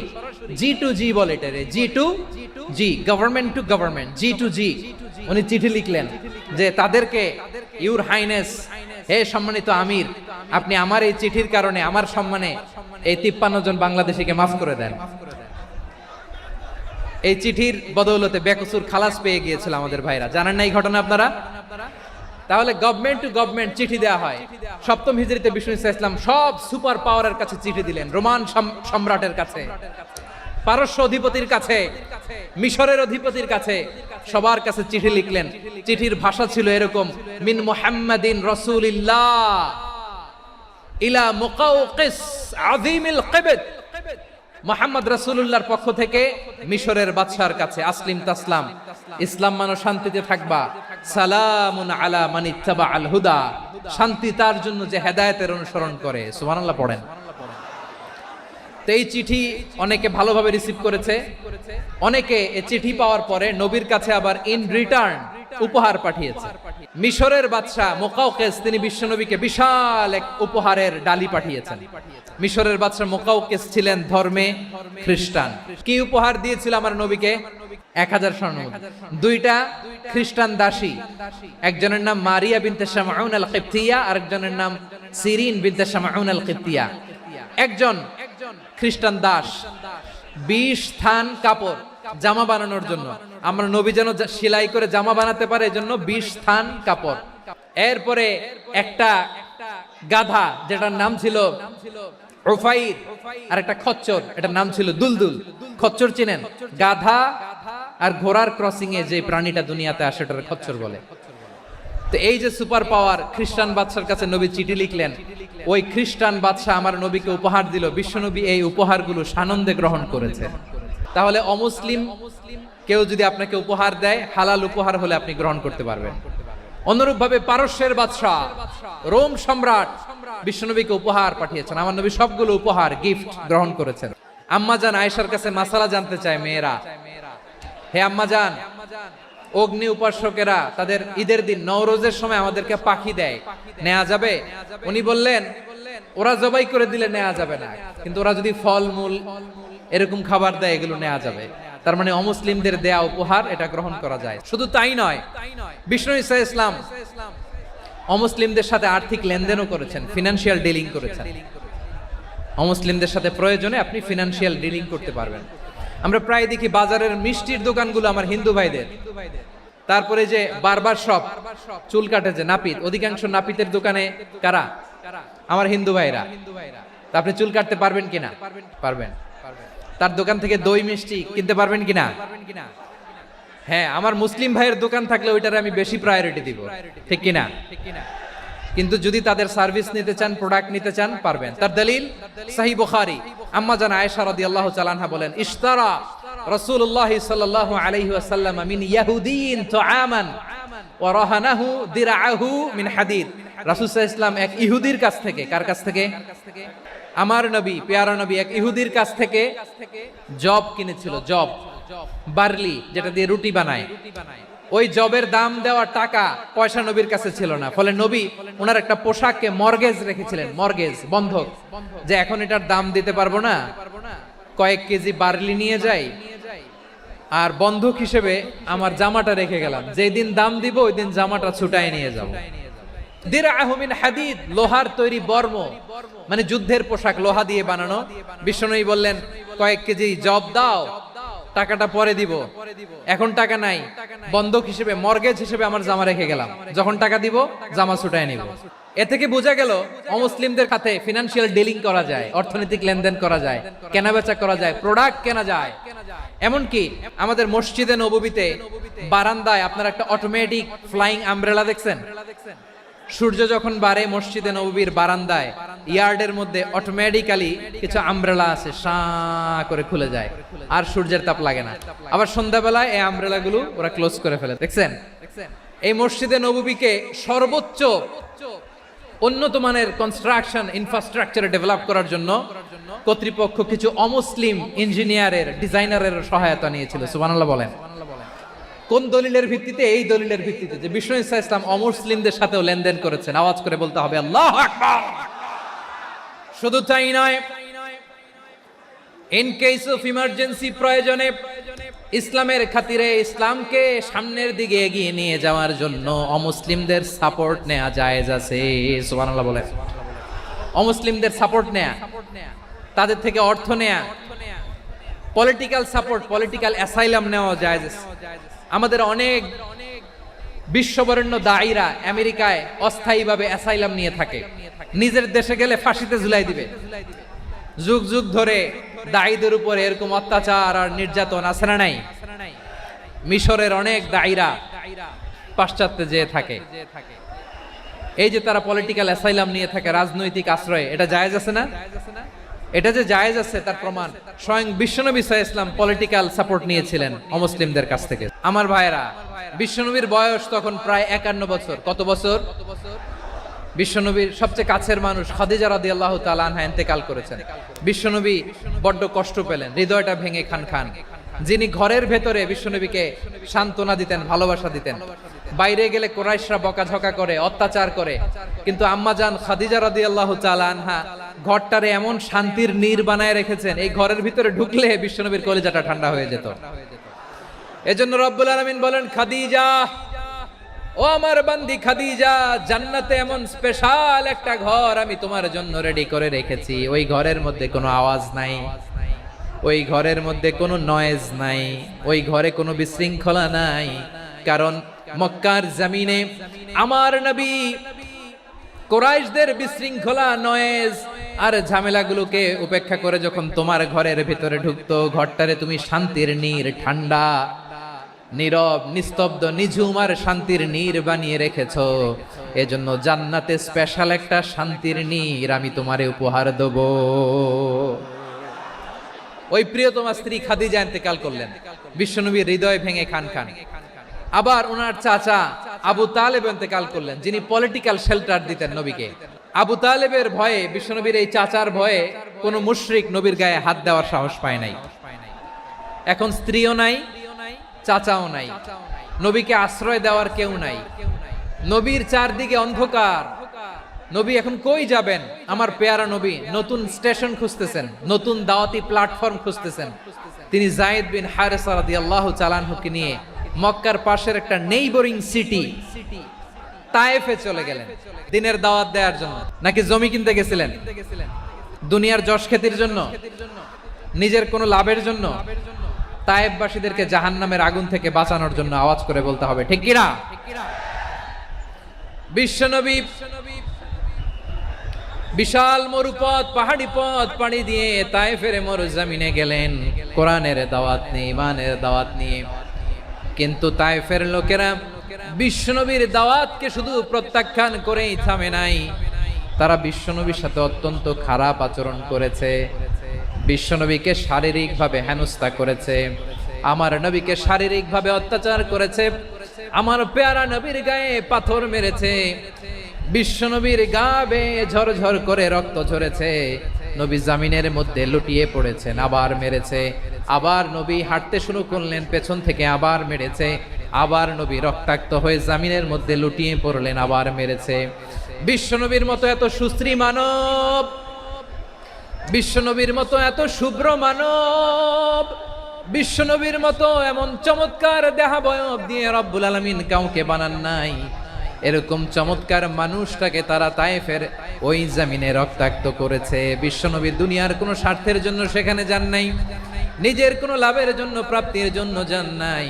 G2G বলে, এটারে G2G, government to government, G2G, উনি চিঠি লিখলেন যে তাদেরকে, ইউর হাইনেস, হে সম্মানিত আমির, আপনি আমার এই চিঠির কারণে আমার সম্মানে এই 53 জন বাংলাদেশিকে মাফ করে দেন। এই চিঠির বদৌলতে বেকসুর খালাস পেয়ে গিয়েছিল আমাদের ভাইরা। জানেন না এই ঘটনা আপনারা? তাহলে গভর্নমেন্ট টু গভর্নমেন্ট চিঠি দেওয়া হয়। 7ম হিজরিতে বিষ্ণু ইসলাম সব সুপার পাওয়ারের কাছে চিঠি দিলেন, রোমান সম্রাটের কাছে, পারস্য অধিপতির কাছে, মিশরের অধিপতির কাছে, সবার কাছে চিঠি লিখলেন। চিঠির ভাষা ছিল এরকম, মিন মুহাম্মাদিন রাসূলিল্লাহ ইলা মুকাওকিস আযীমিল কিবত, মুহাম্মদ রাসূলুল্লাহর পক্ষ থেকে মিশরের বাদশার কাছে, আসলিম তাসলাম, ইসলাম মানো শান্তিতে থাকবা, সালামুন আলা মান ইত্তাবা আল হুদা, শান্তি তার জন্য যে হেদায়েতের অনুসরণ করে। সুবহানাল্লাহ পড়েন। তো এই চিঠি অনেকে ভালোভাবে রিসিভ করেছে, অনেকে এই চিঠি পাওয়ার পরে নবীর কাছে আবার ইন রিটার্ন উপহার পাঠিয়েছে। মিশরের বাদশা মুকাওকিস তিনি বিশ্বনবীকে বিশাল এক উপহারের ডালি পাঠিয়েছেন। মিশরের বাদশা মুকাওকিস ছিলেন ধর্মে খ্রিস্টান। কি উপহার দিয়েছিল আমার নবীকে? 1000 স্বর্ণমুদ্রা। 2টা খ্রিস্টান দাসী, একজনের নাম মারিয়া বিনতে শামউন আল কিবতিয়া, আরেকজনের নাম সিরিন বিনতে শামউন আল কিবতিয়া। একজন খ্রিস্টান দাস 20 থান কাপড় জামা বানানোর জন্য, আমরা নবী যেন সেলাই করে জামা বানাতে পারে এজন্য 20 থান কাপড়। এরপরে একটা গাধা যেটার নাম ছিল উফাইর, আর একটা খচ্চর, এটার নাম ছিল দুলদুল। খচ্চর চিনেন? গাধা আর ঘোড়ার ক্রসিং এ যে প্রাণীটা দুনিয়াতে আসে ওটার খচ্চর বলে। তো এই যে সুপার পাওয়ার খ্রিস্টান বাদশার কাছে নবী চিঠি লিখলেন, ওই খ্রিস্টান বাদশা আমার নবীকে উপহার দিল। বিশ্বনবী এই উপহারগুলো সানন্দে গ্রহণ করেছে। তাহলে অমুসলিম কেউ যদি আপনাকে উপহার দেয়, হালাল উপহার হলে আপনি গ্রহণ করতে পারবেন। অনুরূপ ভাবে পারস্যের বাদশা, রোম সম্রাট বিশ্বনবীকে উপহার পাঠিয়েছেন। আমার নবী সবগুলো উপহার, গিফট গ্রহণ করেছেন। আম্মাজান আয়েশার কাছে মাসালা জানতে চায় মেয়েরা, হে আম্মাজান, অগ্নি উপাসকেরা তাদের ঈদের দিন নওরোজের সময় আমাদেরকে পাখি দেয়, নেওয়া যাবে? উনি বললেন, ওরা জবাই করে দিলে নেওয়া যাবে না, কিন্তু ওরা যদি ফলমূল এরকম খাবার দেয় এগুলো নেওয়া যাবে। তার মানে অমুসলিমদের দেয়া উপহার এটা গ্রহণ করা যায়। শুধু তাই নয়, বিষ্ণু ইসলাম অমুসলিমদের সাথে আর্থিক লেনদেনও করেছেন, ফিনান্সিয়াল ডিলিং করেছেন। অমুসলিমদের সাথে প্রয়োজনে আপনি ফিনান্সিয়াল ডিলিং করতে পারবেন। আমরা প্রায় দেখি বাজারের মিষ্টির দোকানগুলো আমার হিন্দু ভাইদের, তারপরে যে বারবার শপ, চুল কাটে যে নাপিত, অধিকাংশ নাপিতের দোকানে কারা? আমার হিন্দু ভাইরা। তা আপনি চুল কাটতে পারবেন কিনা? পারবেন। তার দোকান থেকে দই মিষ্টি কিনতে পারবেন কিনা? হ্যাঁ, আমার মুসলিম ভাইয়ের দোকান থাকলে ওইটারে আমি বেশি প্রায়োরিটি দিব, ঠিক কিনা? কিন্তু যদি তাদের সার্ভিস নিতে চান, প্রোডাক্ট নিতে চান, পারবেন। তার দলিল সহিহ বুখারী, আম্মা জান আয়েশা রাদিয়াল্লাহু তাআলা আনহা বলেন, ইশতারা রাসূলুল্লাহ সাল্লাল্লাহু আলাইহি ওয়াসাল্লাম মিন ইয়াহুদিয়িন তুআমান ওয়ারাহানাহু দিরআহু মিন হাদিদ। রাসূল সাল্লাল্লাহু আলাইহি ওয়াসাল্লাম এক ইহুদির কাছ থেকে, কার কাছ থেকে? আমার নবী, পেয়ারা নবী এক ইহুদির কাছ থেকে জব কিনেছিল, জব, বার্লি, যেটা দিয়ে রুটি বানায়। ওই জবের দাম দেওয়া টাকা পয়সা নবীর কাছে ছিল না, ফলে নবী ওনার একটা পোশাককে মর্গেজ রেখেছিলেন, মর্গেজ, বন্ধক, যে এখন এটার দাম দিতে পারবো না, কয়েক কেজি বার্লি নিয়ে যাই আর বন্ধক হিসেবে আমার জামাটা রেখে গেলাম, যেই দিন দাম দিব ওই দিন জামাটা ছুটায় নিয়ে যাব। দিরআহু মিন হাদিদ, লোহার তৈরি বর্ম, মানে যুদ্ধের পোশাক, লোহা দিয়ে বানানো। বিশ্বনবী বললেন কয়েক কেজি জব দাও, টাকাটা পরে দিব, এখন টাকা নাই, বন্ধক হিসেবে, মর্গেজ হিসেবে আমার জামা রেখে গেলাম, যখন টাকা দিব জামা ছুটায় নিব। এ থেকে বোঝা গেল অমুসলিমদের সাথে ফিনান্সিয়াল ডিলিং করা যায়, অর্থনৈতিক লেনদেন করা যায়, কেনাবেচা করা যায়, প্রোডাক্ট কেনা যায়। এমনকি আমাদের মসজিদে নববীতে বারান্দায় আপনারা একটা অটোমেটিক ফ্লাইং আমব্রেলা দেখছেন? সূর্য যখন বাড়ে মসজিদে নববীর বারান্দায় ইয়ার্ডের মধ্যে অটোমেটিক্যালি কিছু আমব্রেলা আছে, শাঁ করে খুলে যায়, আর সূর্যের তাপ লাগে না। আবার সন্ধ্যাবেলায় এই আমব্রেলা গুলো ওরা ক্লোজ করে ফেলে, দেখছেন? এই মসজিদে নববীকে সর্বোচ্চ উন্নত মানের কনস্ট্রাকশন ইনফ্রাস্ট্রাকচার ডেভেলপ করার জন্য কর্তৃপক্ষ কিছু অমুসলিম ইঞ্জিনিয়ারের, ডিজাইনারের সহায়তা নিয়েছিল। সুবহানাল্লাহ বলেন। কোন দলিলের ভিত্তিতে? এই দলিলের ভিত্তিতে যে বিষ্ণু ঈসা ইসলাম অমুসলিমদের সাথেও লেনদেন করেছেন। আওয়াজ করে বলতে হবে আল্লাহু আকবার। শুধু তাই নয়, ইন কেস অফ ইমার্জেন্সি, প্রয়োজনে ইসলামের খাতিরে, ইসলামকে সামনের দিকে এগিয়ে নিয়ে যাওয়ার জন্য অমুসলিমদের সাপোর্ট নেওয়া জায়েজ আছে। সুবহানাল্লাহ বলেন। অমুসলিমদের সাপোর্ট নেয়া, তাদের থেকে অর্থ নেয়া, পলিটিক্যাল সাপোর্ট, পলিটিক্যাল অ্যাসাইলাম নেওয়া জায়েজ আছে। আমাদের অনেক বিশ্ববরেণ্য দায়ীরা আমেরিকায় অস্থায়ীভাবে অ্যাসাইলাম নিয়ে থাকে, নিজের দেশে গেলে ফাঁসিতে ঝুলাই দিবে। যুগ যুগ ধরে দায়ীদের উপর এরকম অত্যাচার আর নির্যাতন আছে না নাই? মিশরের অনেক দায়ীরা পাশ্চাত্যে যেয়ে থাকে, এই যে তারা পলিটিক্যাল অ্যাসাইলাম নিয়ে থাকে, রাজনৈতিক আশ্রয়, এটা জায়েজ আছে না? এটা যে জায়েজ আছে তার প্রমাণ স্বয়ং বিশ্বনবী সাল্লাল্লাহু আলাইহি ওয়াসাল্লাম পলিটিক্যাল সাপোর্ট নিয়েছিলেন অমুসলিমদের কাছ থেকে। আমার ভাইরা, বিশ্বনবীর বয়স তখন প্রায় 51 বছর। কত বছর? বিশ্বনবীর সবচেয়ে কাছের মানুষ খাদিজা রাদিয়াল্লাহু তাআলা আনহা ইন্তেকাল করেছেন। বিশ্বনবী বড্ড কষ্ট পেলেন, হৃদয়টা ভেঙে খান খান। যিনি ঘরের ভেতরে বিশ্বনবীকে সান্ত্বনা দিতেন, ভালোবাসা দিতেন, বাইরে গেলে কুরাইশরা বকাঝকা করে, অত্যাচার করে, কিন্তু আম্মাজান খাদিজা রাদিয়াল্লাহু তাআলা আনহা ঘরটারে এমন শান্তির নীড় বানায় রেখেছেন, এই ঘরের ভিতরে ঢুকলে বিশ্বনবীর কলিজাটা ঠান্ডা হয়ে যেত। এজন্য রব্বুল আলামিন বলেন, খাদিজা, ও আমার বান্দি খাদিজা, জান্নাতে এমন স্পেশাল একটা ঘর আমি তোমার জন্য রেডি করে রেখেছি। ওই ঘরের মধ্যে কোনো আওয়াজ নাই, ওই ঘরের মধ্যে কোনো নয়েজ নাই, ওই ঘরে কোনো বিশৃঙ্খলা নাই। কারণ মক্কার জমিনে আমার নবী কুরাইশদের বিশৃঙ্খলা, নয়েজ আর ঝামেলাগুলোকে উপেক্ষা করে যখন তোমার ঘরের ভিতরে ঢুকতো, ঘরটারে তুমি শান্তির নীড়, ঠান্ডা, নীরব, নিস্তব্ধ, নিঝুম আর শান্তির নীড় বানিয়ে রেখেছো। এজন্য জান্নাতে স্পেশাল একটা শান্তির নীড় আমি তোমারে উপহার দেব। ওই প্রিয়তমা স্ত্রী খাদিজা ইন্তেকাল করলেন, বিশ্বনবীর হৃদয় ভেঙে খান খান। আবার ওনার চাচা আবু তালেব ইন্তেকাল করলেন, যিনি পলিটিক্যাল শেল্টার দিতেন নবীকে। আবু তালেবের ভয়ে, বিশ্বনবীর এই চাচার ভয়ে কোনো মুশরিক নবীর গায়ে হাত দেওয়ার সাহস পায় নাই। এখন স্ত্রীও নাই, চাচাও নাই, নবীকে আশ্রয় দেওয়ার কেউ নাই, নবীর চারদিকে অন্ধকার। নবী এখন কই যাবেন? আমার পেয়ারা নবী নতুন স্টেশন খুঁজতেছেন, নতুন দাওয়াতি প্ল্যাটফর্ম খুঁজতেছেন। তিনি যায়েদ বিন হারেসা রাদিয়াল্লাহু তাআলা আনহুকে নিয়ে মক্কার পাশের একটা নেইবরিং সিটি তায়েফে চলে গেলেন দিনের দাওয়াত দেওয়ার জন্য। নাকি জমি কিনতে গেছিলেন? দুনিয়ার যশ খ্যাতির জন্য, নিজের কোনো লাভের জন্য? তায়েফবাসীদেরকে জাহান্নামের আগুন থেকে বাঁচানোর জন্য। আওয়াজ করে বলতে হবে ঠিক কিনা? বিশ্বনবী বিশাল মরুপথ, পাহাড়ি পথ পাড়ি দিয়ে তায়েফের মরুজমিনে গেলেন কোরআনের দাওয়াত নিয়ে, ইমানের দাওয়াত নিয়ে। কিন্তু তায়েফের লোকেরা বিশ্বনবীর দাওয়াতকে শুধু প্রত্যাখ্যান করেই থামে নাই, তারা বিশ্বনবীর সাথে অত্যন্ত খারাপ আচরণ করেছে, বিশ্বনবীকে শারীরিকভাবে হেনস্থা করেছে, আমার নবীকে শারীরিকভাবে অত্যাচার করেছে। আমার পেয়ারা নবীর গায়ে পাথর মেরেছে, বিশ্ব নবীর গা বেয়ে ঝরঝর করে রক্ত ঝরেছে, নবী জামিনের মধ্যে লুটিয়ে পড়েছেন, আবার মেরেছে, আবার নবী হাঁটতে শুরু করলেন, পেছন থেকে আবার মেরেছে, আবার নবী রক্তাক্ত হয়ে জামিনের মধ্যে লুটিয়ে পড়লেন, আবার মেরেছে। বিশ্ব নবীর মতো এত সুশ্রী মানব, বিশ্ব নবীর মতো এত শুভ্র মানব, বিশ্ব নবীর মতো এমন চমৎকার দেহাবয়ব দিয়ে রব্বুল আলামিন কাউকে বানান নাই। এরকম চমৎকার মানুষটাকে তারা তায়েফের ওই জমিনে রক্তাক্ত করেছে। বিশ্বনবী দুনিয়ার কোনো স্বার্থের জন্য সেখানে যান নাই, নিজের কোনো লাভের জন্য, প্রাপ্তির জন্য যান নাই,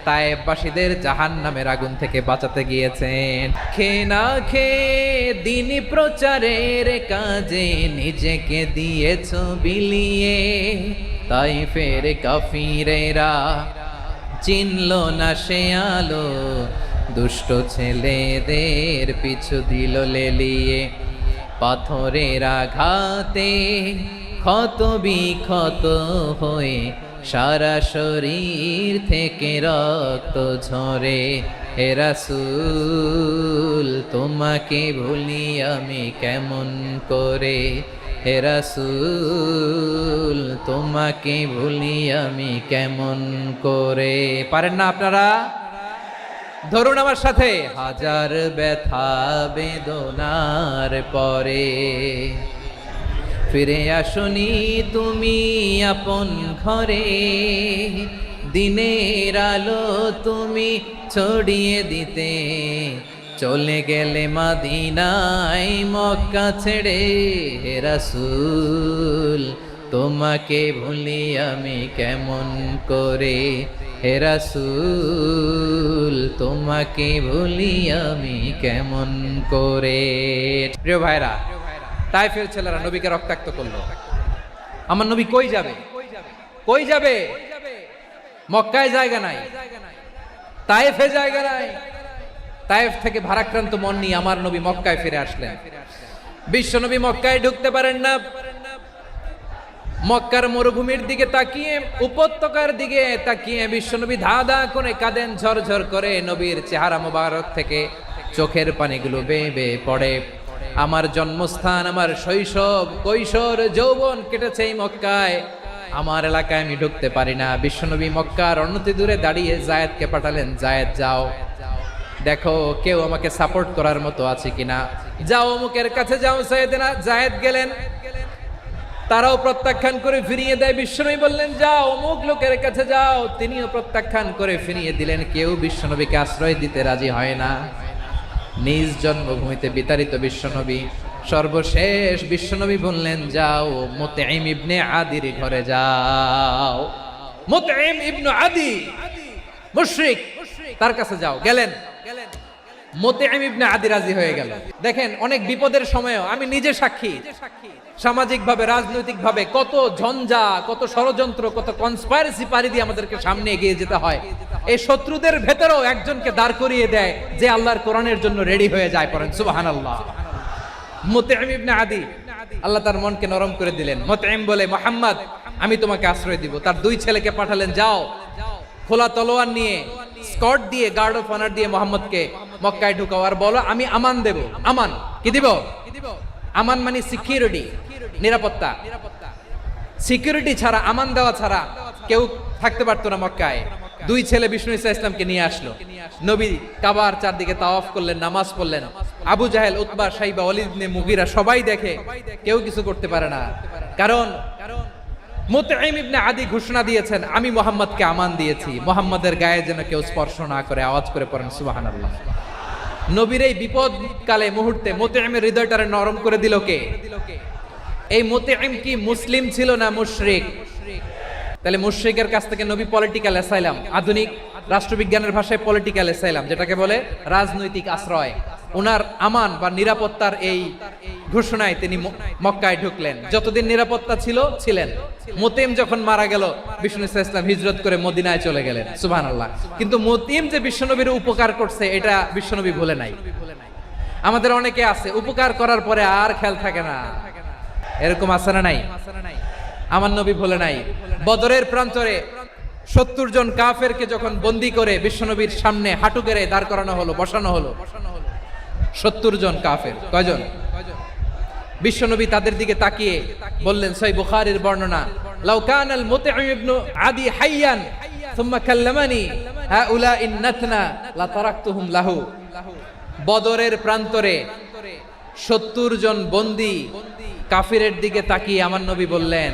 তায়েফবাসীদের জাহান্নামের আগুন থেকে বাঁচাতে গিয়েছেন। খেয়ে না খেয়ে দিনী প্রচারের কাজে নিজেকে দিয়েছ বিলিয়ে, তায়েফের কাফিরেরা চিনল না সে আলো, দুষ্ট ছেলেদের পিছু দিল লেলিয়ে, পাথরের আঘাতে ক্ষত বিক্ষত হয়ে সারা শরীর থেকে রক্ত ঝরে। হে রাসূল তোমাকে ভুলি আমি কেমন করে, হে রাসূল তোমাকে ভুলি আমি কেমন করে। পারেন না আপনারা? ধরুন আমার সাথে। হাজার ব্যথা বেদনার পরে ফিরে আসনি তুমি আপন ঘরে, দিনের আলো তুমি ছড়িয়ে দিতে, চলে গেলে মদিনায় মক্কা ছেড়ে। হে রাসূল তোমাকে ভুলি আমি কেমন করে, হে রাসূল তোমাকে ভুলি আমি কেমন করে। প্রিয় ভাইরা, তায়েফের ছেলেরা নবীকে রক্তাক্ত করলো। আমার নবী কই যাবে? কই যাবে? মক্কায় জায়গা নাই, তায়েফে জায়গা নাই। তায়েফ থেকে ভারাক্রান্ত মন নিয়ে আমার নবী মক্কায় ফিরে আসলেন। বিশ্ব নবী মক্কায় ঢুকতে পারেন না। মক্কার মরুভূমির দিকে তাকিয়ে, উপত্যকার দিকে তাকিয়ে বিশ্বনবী ধা ধা করে কাঁদেন, ঝরঝর করে নবীর চেহারা মোবারক থেকে চোখের পানিগুলো বেয়ে বেয়ে পড়ে। আমার জন্মস্থান, আমার শৈশব, কৈশোর, যৌবন কেটেছে এই মক্কায়, আমার এলাকায় আমি ঢুকতে পারি না। বিশ্বনবী মক্কার অনতি দূরে দাঁড়িয়ে জায়েদকে পাঠালেন, জায়েদ যাও দেখো কেউ আমাকে সাপোর্ট করার মতো আছে কিনা, যাও অমুকের কাছে যাও। জায়েদ গেলেন, তারাও প্রত্যাখ্যান করে ফিরিয়ে দেয়। বিশ্বনবী বললেন যাও অমুক লোকের কাছে যাও, তিনিও প্রত্যাখ্যান করে ফিরিয়ে দিলেন। কেউ বিশ্বনবীকে আশ্রয় দিতে রাজি হয় না। নিজ জন্মভূমিতে বিতাড়িত বিশ্বনবী, সর্বশেষ বিশ্বনবী বললেন যাও মুতঈম ইবনে আদির ঘরে যাও। মুতঈম ইবনে আদি মুশরিক, তার কাছে যাও। গেলেন, মুতঈম ইবনে আদি রাজি হয়ে গেল। দেখেন অনেক বিপদের সময়ও আমি নিজে সাক্ষী, সামাজিকভাবে, রাজনৈতিকভাবে কত ঝঞ্ঝা, কত ষড়যন্ত্র, কত কনস্পাইরেসি পাড়ি দিয়ে আমাদেরকে সামনে এগিয়ে যেতে হয়। এই শত্রুদের ভেতরেও একজনকে দাঁড় করিয়ে দেয় যে আল্লাহর কোরআনের জন্য রেডি হয়ে যায়। পড়েন সুবহানাল্লাহ। মুতঈম ইবনে আদি, আল্লাহ তার মনকে নরম করে দিলেন। মুতঈম বলে মুহাম্মদ আমি তোমাকে আশ্রয় দিব। তার দুই ছেলেকে পাঠালেন, যাও খোলা তলোয়ার নিয়ে, স্কট দিয়ে, গার্ড অফ অনার দিয়ে মুহাম্মদকে মক্কায় ঢুকাও, আর বলো আমি আমান দেব। আমান কি দিব? আমান মানে সিকিউরিটি, নিরাপত্তা। সিকিউরিটি ছাড়া, আমান দেওয়া ছাড়া কেউ থাকতে পারতো না মক্কায়। দুই ছেলে বিষ্ণু ইসা ইসলামকে নিয়ে আসলো। নবী কাবার চারদিকে তাওয়াফ করলেন, নামাজ পড়লেন। আবু জাহেল, উতবা, শাইবা, ওয়ালিদ ইবনে মুগীরা সবাই দেখে, কেউ কিছু করতে পারে না। কারণ মুতঈম ইবনে আদি ঘোষণা দিয়েছেন আমি মুহাম্মদকে আমান দিয়েছি, মুহাম্মদের গায়ে যেন কেউ স্পর্শ না করে। আওয়াজ করে পড়েন সুবহানাল্লাহ। নবীর এই বিপদ কালে মুহূর্তে মুতঈমের হৃদয়টারে নরম করে দিল কে? এই মুতঈম কি মুসলিম ছিল না মুশরিক? তাহলে মুশরিকের কাছ থেকে নবী পলিটিক্যাল অ্যাসাইলাম, আধুনিক রাষ্ট্রবিজ্ঞানের ভাষায় পলিটিক্যাল অ্যাসাইলাম, যেটাকে বলে রাজনৈতিক আশ্রয়, ওনার আমান বা নিরাপত্তার এই ঘোষণায় তিনি মক্কায় ঢুকলেন। যতদিন নিরাপত্তা ছিল ছিলেন। মুতঈম যখন মারা গেল, বিষ্ণু ইসলাম হিজরত করে মদিনায় চলে গেলেন। সুবহানাল্লাহ। কিন্তু মুতঈম যে বিশ্বনবীর উপকার করছে এটা বিশ্বনবী ভুলে নাই। আমাদের অনেকে আছে উপকার করার পরে আর খেয়াল থাকে না, এরকম আছে না নাই? আমার নবী ভুলে নাই। বদরের প্রান্তরে 70 জন কাফেরকে যখন বন্দী করে বিশ্বনবীর সামনে হাঁটু গেড়ে দাঁড় করানো হলো, বসানো হলো, 70 জন কাফের। কয়জন? বিশ্বনবী তাদের দিকে তাকিয়ে বললেন, সহিহ বুখারীর বর্ণনা, লাউ কানাল মুতঈম ইবনে আদি হাইয়ান সুম্মা কাল্লামানি হাউলাইন নাতনা লা তারাকতুহুম লাহু। বদরের প্রান্তরে 70 জন বন্দী কাফিরের দিকে তাকিয়ে আমার নবী বললেন,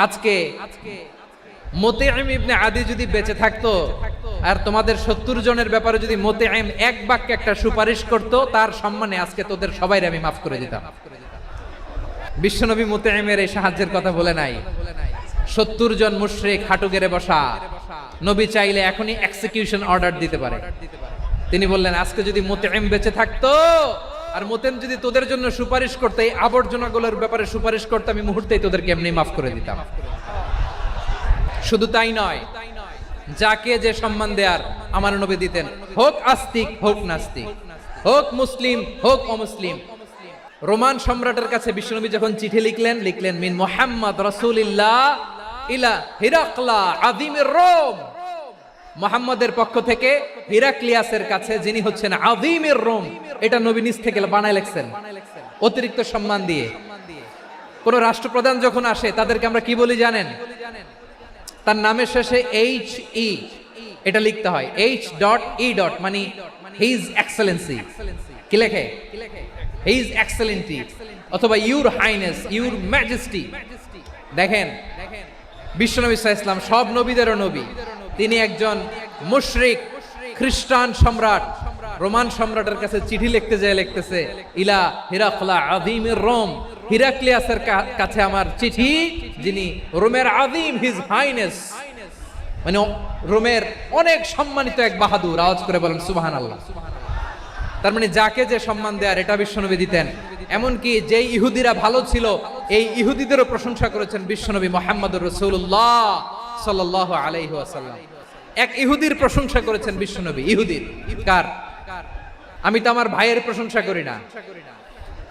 আজকে মুতঈম ইবনে আদি যদি বেঁচে থাকতো আর তোমাদের 70 জনের ব্যাপারে যদি মুতঈম এক বাক্যে একটা সুপারিশ করত, তার সম্মানে আজকে তোদের সবাইরে আমি মাফ করে দিতাম। বিশ্বনবী মুতঈমের এই সাহায্যের কথা বলে নাই। 70 জন মুশরিক হাঁটু গেড়ে বসা, নবী চাইলে এখনই এক্সিকিউশন অর্ডার দিতে পারে। তিনি বললেন, আজকে যদি মুতঈম বেঁচে থাকতো আর মুতঈম যদি তোদের জন্য সুপারিশ করতে, এই আবর্জনাগুলোর ব্যাপারে সুপারিশ করতে, আমি মুহূর্তেই তোদেরকে এমনি মাফ করে দিতাম। শুধু তাই নয়, যাকে যে সম্মান দেয়ার আমার নবী দিতেন, হোক আস্তিক হোক নাস্তিক, হোক মুসলিম হোক অমুসলিম। রোমান সম্রাটের কাছে বিশ্বনবী যখন চিঠি লিখলেন মিন মুহাম্মদ রাসূলিল্লাহ ইলা হিরাকলা আযীমির রোম, মুহাম্মদের পক্ষ থেকে হিরাক্লিয়াসের কাছে, যিনি হচ্ছেন আযীমির রোম। এটা নবী নিজ থেকে বানায় লিখছেন, অতিরিক্ত সম্মান দিয়ে। কোন রাষ্ট্রপ্রধান যখন আসে তাদেরকে আমরা কি বলি জানেন? তার নামের শেষে HE এটা লিখতে হয়, H.E. মানে হিজ এক্সেলেন্সি। কি লেখে? হিজ এক্সেলেন্সি অথবা ইউর হাইনেস, ইউর ম্যাজেস্টি। দেখেন, বিশ্বনবী সাল্লাল্লাহু আলাইহি ওয়াসাল্লাম সব নবীদেরও নবী। তিনি একজন মুশরিক খ্রিস্টান সম্রাট, রোমান সম্রাটের কাছে চিঠি লিখতে যায়, লিখতেছে ইলা হিরাকলা আযীমির রোম, হিরাক্লিয়াসের কাছে আমার চিঠি, যিনি রোমের আযীম, হিজ হাইনেস, মানে রোমের অনেক সম্মানিত এক বাহাদুর। আওয়াজ করে বলেন সুবহানাল্লাহ। তার মানে যাকে যে সম্মান দেয়ার এটা বিশ্বনবী দিতেন। এমনকি যেই ইহুদিরা ভালো ছিল, এই ইহুদিদেরও প্রশংসা করেছেন বিশ্বনবী মুহাম্মদুর রাসূলুল্লাহ সাল্লাল্লাহু আলাইহি ওয়াসাল্লাম। এক ইহুদির প্রশংসা করেছেন বিশ্বনবী। ইহুদির কার? আমি তো আমার ভাইয়ের প্রশংসা করি না,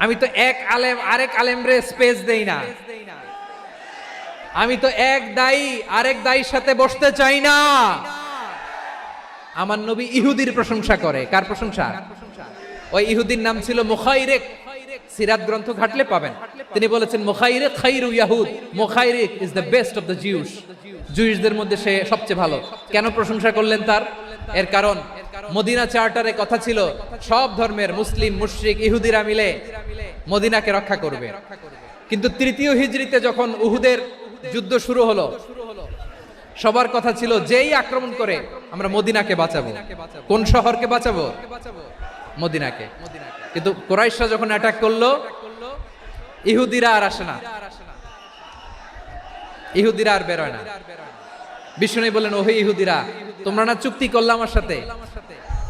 আমি তো এক আলেম আরেক আলেমরে স্পেস দেই না, আমি তো এক দায়ী আরেক দায়ীর সাথে বসতে চাই না। আমার নবী ইহুদির প্রশংসা করে। কার প্রশংসা? ওই ইহুদির নাম ছিল মুখাইরিক। সিরাত গ্রন্থ ঘাটলে পাবেন। তিনি বলেছেন মুখাইরিক খাইরু ইয়াহুদ, Mukhairiq is the best of the Jews. জুইশদের মধ্যে সে সবচেয়ে ভালো। কেন প্রশংসা করলেন তার? এর কারণ মদিনা চার্টারে কথা ছিল সব ধর্মের মুসলিম, মুশরিক, ইহুদিরা মিলে মদিনাকে রক্ষা করবে। কিন্তু তৃতীয় হিজরিতে যখন উহুদের যুদ্ধ শুরু হলো, সবার কথা ছিল যেই আক্রমণ করে আমরা মদিনাকে বাঁচাবো। কোন শহরকে বাঁচাবো? মদিনাকে। কিন্তু কুরাইশরা যখন অ্যাটাক করলো, ইহুদিরা আর আসে না, ইহুদিরা আর বেরোয় না। বিষ্ণু বললেন, ওহে ইহুদিরা, তোমরা না চুক্তি করলে আমার সাথে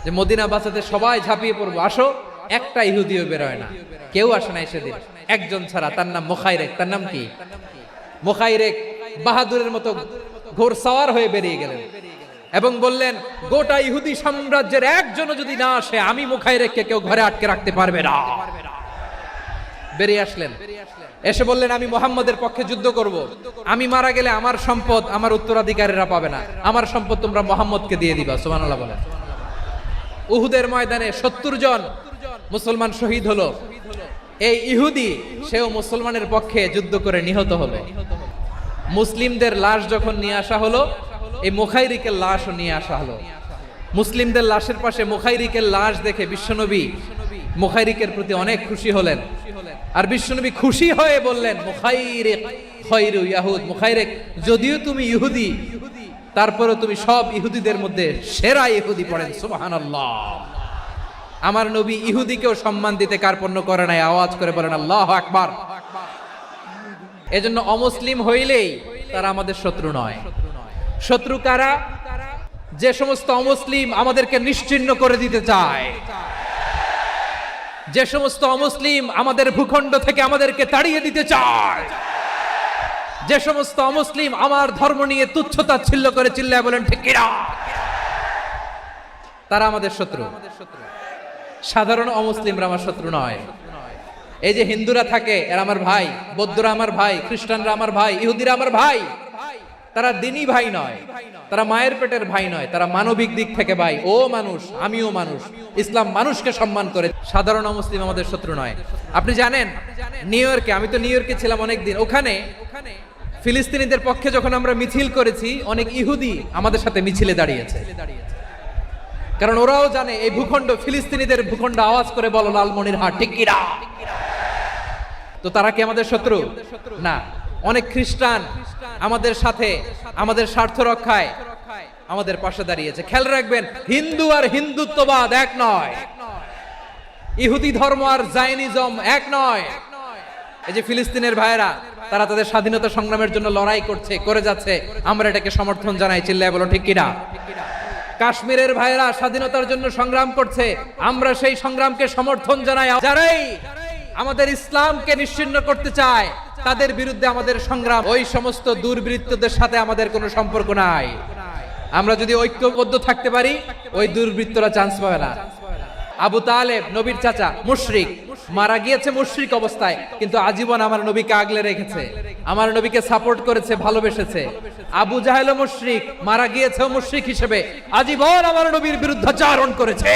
যে মদিনা বাঁচাতে সবাই ঝাঁপিয়ে পড়বো, আসো। একটা ইহুদিও বেরোয় না, কেউ আসে না সেদিন, একজন ছাড়া। তার নাম মুখাইরেক। তার নাম কি? মুখাইরেক বাহাদুরের মতো ঘোড়সাওয়ার হয়ে বেরিয়ে গেলেন এবং বললেন, গোটা ইহুদি সাম্রাজ্যের একজনও যদি না আসে, আমি মুখাইরেককে কেউ ঘরে আটকে রাখতে পারবে না। বেরিয়ে আসলেন, এসে বললেন, আমি মুহাম্মদের পক্ষে যুদ্ধ করব। আমি মারা গেলে আমার সম্পদ আমার উত্তরাধিকারীরা পাবে না, আমার সম্পদ তোমরা মুহাম্মদকে দিয়ে দিবা। সুবহানাল্লাহ বলেন। উহুদের ময়দানে 70 জন মুসলমান শহীদ হলো। এই ইহুদি, সেও মুসলমানের পক্ষে যুদ্ধ করে নিহত হলো। মুসলিমদের লাশ যখন নিয়ে আসা হলো, এই মুখাইরিকের লাশও নিয়ে আসা হলো। মুসলিমদের লাশের পাশে মুখাইরিকের লাশ দেখে বিশ্বনবী মুখাইরিকের প্রতি অনেক খুশি হলেন। আর বিশ্বনবী খুশি হয়ে বললেন, মুখাইরিক খায়রু ইয়াহুদ, মুখাইরিক যদিও তুমি ইহুদি, তারপরেও তুমি সব ইহুদিদের মধ্যে সেরা ইহুদি। পড়েন সুবহানাল্লাহ। আমার নবী ইহুদিকেও সম্মান দিতে কার্পণ্য করে নাই। আওয়াজ করে বলেন আল্লাহু আকবার। এজন্য অমুসলিম হইলেই তারা আমাদের শত্রু নয়। শত্রু কারা? যে সমস্ত অমুসলিম আমাদেরকে নিশ্চিহ্ন করে দিতে চায়, যে সমস্ত অমুসলিম আমাদের ভূখণ্ড থেকে আমাদেরকে তাড়িয়ে দিতে চায়, যে সমস্ত অমুসলিম আমার ধর্ম নিয়ে তুচ্ছতাচ্ছিল্য করে চিল্লায় বলেন ঠিক কিনা, তারা আমাদের শত্রু। সাধারণ অমুসলিমরা আমার শত্রু নয়। এই যে হিন্দুরা থাকে, এরা আমার ভাই, বৌদ্ধরা আমার ভাই, খ্রিস্টানরা আমার ভাই, ইহুদিরা আমার ভাই। তারা দিনী ভাই নয়, তারা মায়ের পেটের ভাই নয়, তারা মানবিক দিক থেকে ভাই। ও মানুষ, আমিও মানুষ, ইসলাম মানুষকে সম্মান করে। সাধারণ মুসলিম আমাদের শত্রু নয়। আপনি জানেন নিউ ইয়র্কে, আমি তো নিউ ইয়র্কে ছিলাম অনেকদিন, ওখানে ফিলিস্তিনিদের পক্ষে যখন আমরা মিছিল করেছি, অনেক ইহুদি আমাদের সাথে মিছিলে দাঁড়িয়েছে। কারণ ওরাও জানে এই ভূখণ্ড ফিলিস্তিনিদের ভূখণ্ড, আওয়াজ করে বলো লালমনিরহাট ঠিক কি না। তো তারা কি আমাদের শত্রু? না। অনেক খ্রিস্টান আমাদের সাথে, আমাদের স্বার্থ রক্ষায় আমাদের পাশে দাঁড়িয়েছে। খেয়াল রাখবেন, হিন্দু আর হিন্দুত্ববাদ এক নয়, ইহুদি ধর্ম আর জায়নিজম এক নয়। এই যে ফিলিস্তিনের ভাইয়েরা, তারা তাদের স্বাধীনতা সংগ্রামের জন্য লড়াই করছে, করে যাচ্ছে, আমরা এটাকে সমর্থন জানাই। চিল্লায় বলো ঠিক কিনা। কাশ্মীরের ভাইয়েরা স্বাধীনতার জন্য সংগ্রাম করছে, আমরা সেই সংগ্রামকে সমর্থন জানাই। যারাই আমাদের ইসলামকে নিশ্চিহ্ন করতে চায়, তাদের বিরুদ্ধে আমাদের সংগ্রাম। ওই সমস্ত দুর্বৃত্তদের সাথে আমাদের কোনো সম্পর্ক নাই। আমরা যদি ঐক্যবদ্ধ থাকতে পারি, ওই দুর্বৃত্তরা চান্স পাবে না। আবু তালেব নবীর চাচা, মুশরিক, মারা গিয়েছে মুশরিক অবস্থায়, কিন্তু আজীবন আমার নবীকে আগলে রেখেছে, আমার নবীকে সাপোর্ট করেছে, ভালোবেসেছে। আবু জাহেল মুশরিক, মারা গিয়েছে মুশরিক হিসেবে, আজীবন আমার নবীর বিরুদ্ধাচারণ করেছে।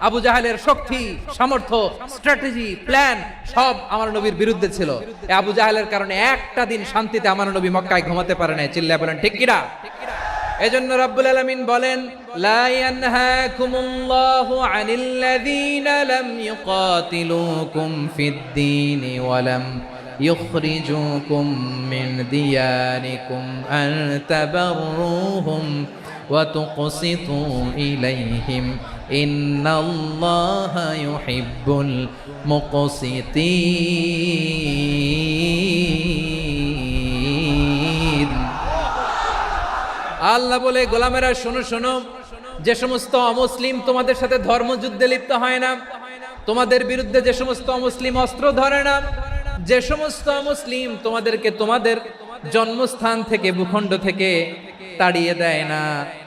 আবু জাহেলের শক্তি, সামর্থ্য, স্ট্র্যাটেজি, প্ল্যান সব আমার নবীর বিরুদ্ধে ছিল। এই আবু জাহেলের কারণে একটা দিন শান্তিতে আমার নবী মক্কায় ঘুমাতে পারে না। চিল্লায় বলেন ঠিক কিনা। এজন্য রব্বুল আলামিন বলেন, লা ইয়ানহাকুমুল্লাহু আনিল্লাযীনা লাম ইউকাতিলুকুম ফিদ-দীনি ওয়া লাম ইখরিজুকুম মিন দিয়ারিকুম আন তাবাররুহুম ওয়া তুকসিতু ইলাইহিম ইন্নাল্লাহা ইউহিব্বুল মুকসিতিন। আল্লাহ বলে, গোলামেরা শোনো শোনো, যে সমস্ত অমুসলিম তোমাদের সাথে ধর্মযুদ্ধে লিপ্ত হয় না, তোমাদের বিরুদ্ধে যে সমস্ত অমুসলিম অস্ত্র ধরে না, যে সমস্ত অমুসলিম তোমাদেরকে তোমাদের জন্মস্থান থেকে, ভূখণ্ড থেকে তাড়িয়ে দেয় না,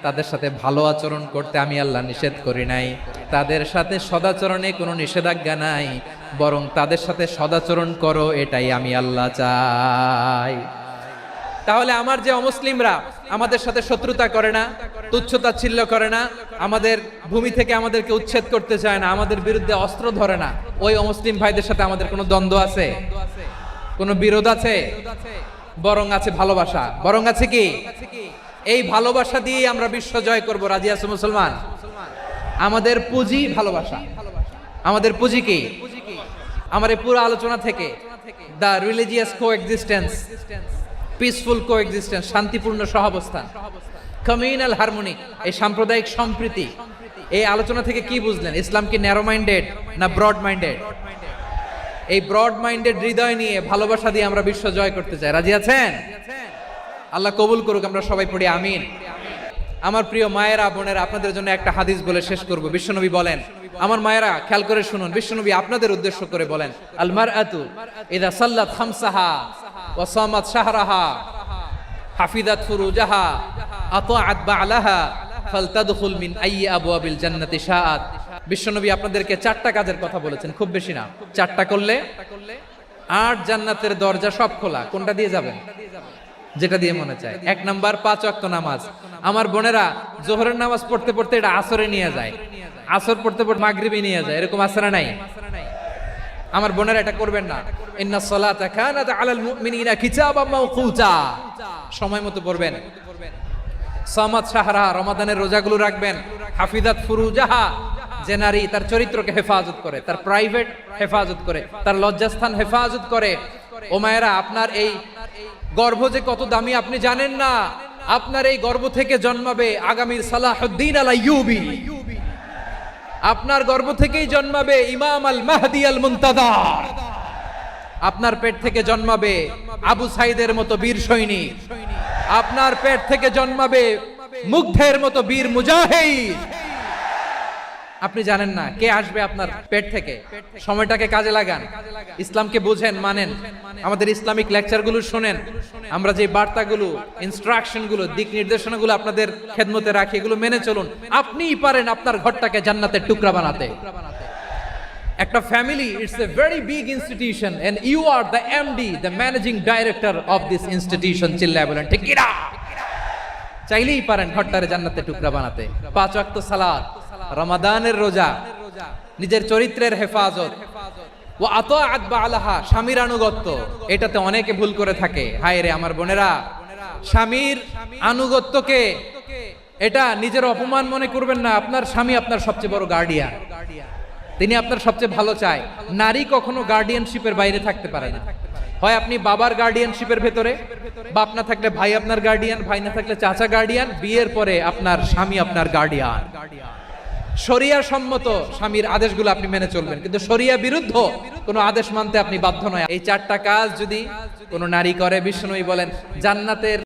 তাদের সাথে ভালো আচরণ করতে আমি আল্লাহ নিষেধ করি নাই। তাদের সাথে সদাচরণে কোনো নিষেধাজ্ঞা নাই, বরং তাদের সাথে সদাচরণ করো, এটাই আমি আল্লাহ চাই। তাহলে আমার যে অমুসলিমরা আমাদের সাথে শত্রুতা করে না, তুচ্ছতাচ্ছিল্য করে না, আমাদের ভূমি থেকে আমাদেরকে উচ্ছেদ করতে চায় না, আমাদের বিরুদ্ধে অস্ত্র ধরে না, ওই অমুসলিম ভাইদের সাথে আমাদের কোনো দ্বন্দ্ব আছে? কোনো বিরোধ আছে? বরং আছে ভালোবাসা। বরং আছে কি? এই ভালোবাসা দিয়ে আমরা বিশ্ব জয় করব। রাজি আছো মুসলমান? আমাদের পুঁজি ভালোবাসা। আমাদের পুঁজি কি? আমার এই পুরো আলোচনা থেকে the religious coexistence, peaceful coexistence, শান্তিপূর্ণ সহাবস্থান, কমিউনাল হারমোনি, এই সাম্প্রদায়িক সম্প্রীতি, এই আলোচনা থেকে কি বুঝলেন? ইসলাম কি ন্যারো মাইন্ডেড না ব্রড মাইন্ডেড? এই ব্রড মাইন্ডেড হৃদয় নিয়ে, ভালোবাসা দিয়ে আমরা বিশ্ব জয় করতে চাই। রাজি আছেন? আল্লাহ কবুল করুক, আমরা সবাই পড়ি আমিন। আমার প্রিয় মায়েরা, বোনেরা, আপনাদের জন্য একটা হাদিস বলে শেষ করব। বিশ্বনবী বলেন, আমার মায়েরা খেয়াল করে শুনুন, বিশ্বনবী আপনাদের উদ্দেশ্য করে বলেন, আল মারআতু ইযা সাল্লাত খামসাহা ওয়া সামাত শাহরাহা হাফিজাত ফুরুজাহা আতাআত বা'লাহা ফালতাদখুল মিন আইয়ি আবওয়াবিল জান্নাতি শাআত। বিশ্বনবী আপনাদেরকে 4টা কাজের কথা বলেছেন, খুব বেশি না। 4টা করলে 8 জান্নাতের দরজা সব খোলা। কোনটা দিয়ে যাবেন? যেটা দিয়ে মনে চায়। 1 নাম্বার 5 ওয়াক্ত নামাজ। আমার বোনেরা জোহরের নামাজ পড়তে পড়তে এটা আসরে নিয়ে যায়, আসর পড়তে পড়তে মাগরিবে নিয়ে যায়, এরকম আছে না নাই? আমার বোনেরা এটা করবেন না। ইন্নাস সালাতা কানাত আলাল মুমিনিনা কিতাবাম মাওকুতা, সময় মতো পড়বেন। সামাত শাহরা, রমাদানের রোজাগুলো রাখবেন। হাফিজাত ফুরুজাহা, যে নারী তার চরিত্রকে হেফাজত করে, তার প্রাইভেট হেফাজত করে, তার লজ্জাস্থান হেফাজত করে। ও মায়েরা, আপনার এই গর্ভ যে কত দামি আপনি জানেন না। আপনার এই গর্ভ থেকে জন্মাবে আগামীর সালাহুদ্দিন আল আইয়ুবী। আপনার গর্ভ থেকেই জন্মাবে ইমাম আল মাহদি আল মুনতাজার। আপনার পেট থেকে জন্মাবে আবু সাইদের মতো বীর সৈনিক। আপনার পেট থেকে জন্মাবে মুগ্ধের মতো বীর মুজাহিদ। আপনি জানেন না কে আসবে আপনার পেট থেকে। সময়টাকে কাজে লাগান, ইসলামকে বুঝেন, মানেন, আমাদের ইসলামিক লেকচারগুলো শোনেন। আমরা যে বার্তাগুলো, ইনস্ট্রাকশনগুলো, দিক নির্দেশনাগুলো আপনাদের খেদমতে রাখি, এগুলো মেনে চলুন। আপনিই পারেন আপনার ঘরটাকে জান্নাতের টুকরা বানাতে। একটা family it's a very big institution and you are the MD the managing director of this institution. চিল্লায় বলেন ঠিক কিনা? চাইলেই পারেন ঘরটারে জান্নাতের টুকরা বানাতে। 5 ওয়াক্ত সালাত, রমাদানের রোজা, নিজের চরিত্রের হেফাজত, ও আতাআত বালাহা, স্বামীর আনুগত্য। এটাতে অনেকে ভুল করে থাকে। হায় রে আমার বোনেরা, স্বামীর আনুগত্যকে এটা নিজের অপমান মনে করবেন না। আপনার স্বামী আপনার সবচেয়ে বড় গার্ডিয়ান, তিনি আপনার সবচেয়ে ভালো চায়। নারী কখনো গার্ডিয়ানশিপের বাইরে থাকতে পারে না। হয় আপনি বাবার গার্ডিয়ানশিপের ভেতরে, বাপ না থাকলে ভাই আপনার গার্ডিয়ান, ভাই না থাকলে চাচা গার্ডিয়ান, বিয়ের পরে আপনার স্বামী আপনার গার্ডিয়ান। শরিয়া সম্মত স্বামীর আদেশগুলো আপনি মেনে চলবেন, কিন্তু শরিয়া বিরুদ্ধ কোনো আদেশ মানতে আপনি বাধ্য নয়। এই 4টা কাজ যদি কোনো নারী করে, বিশ্বনবী বলেন জান্নাতের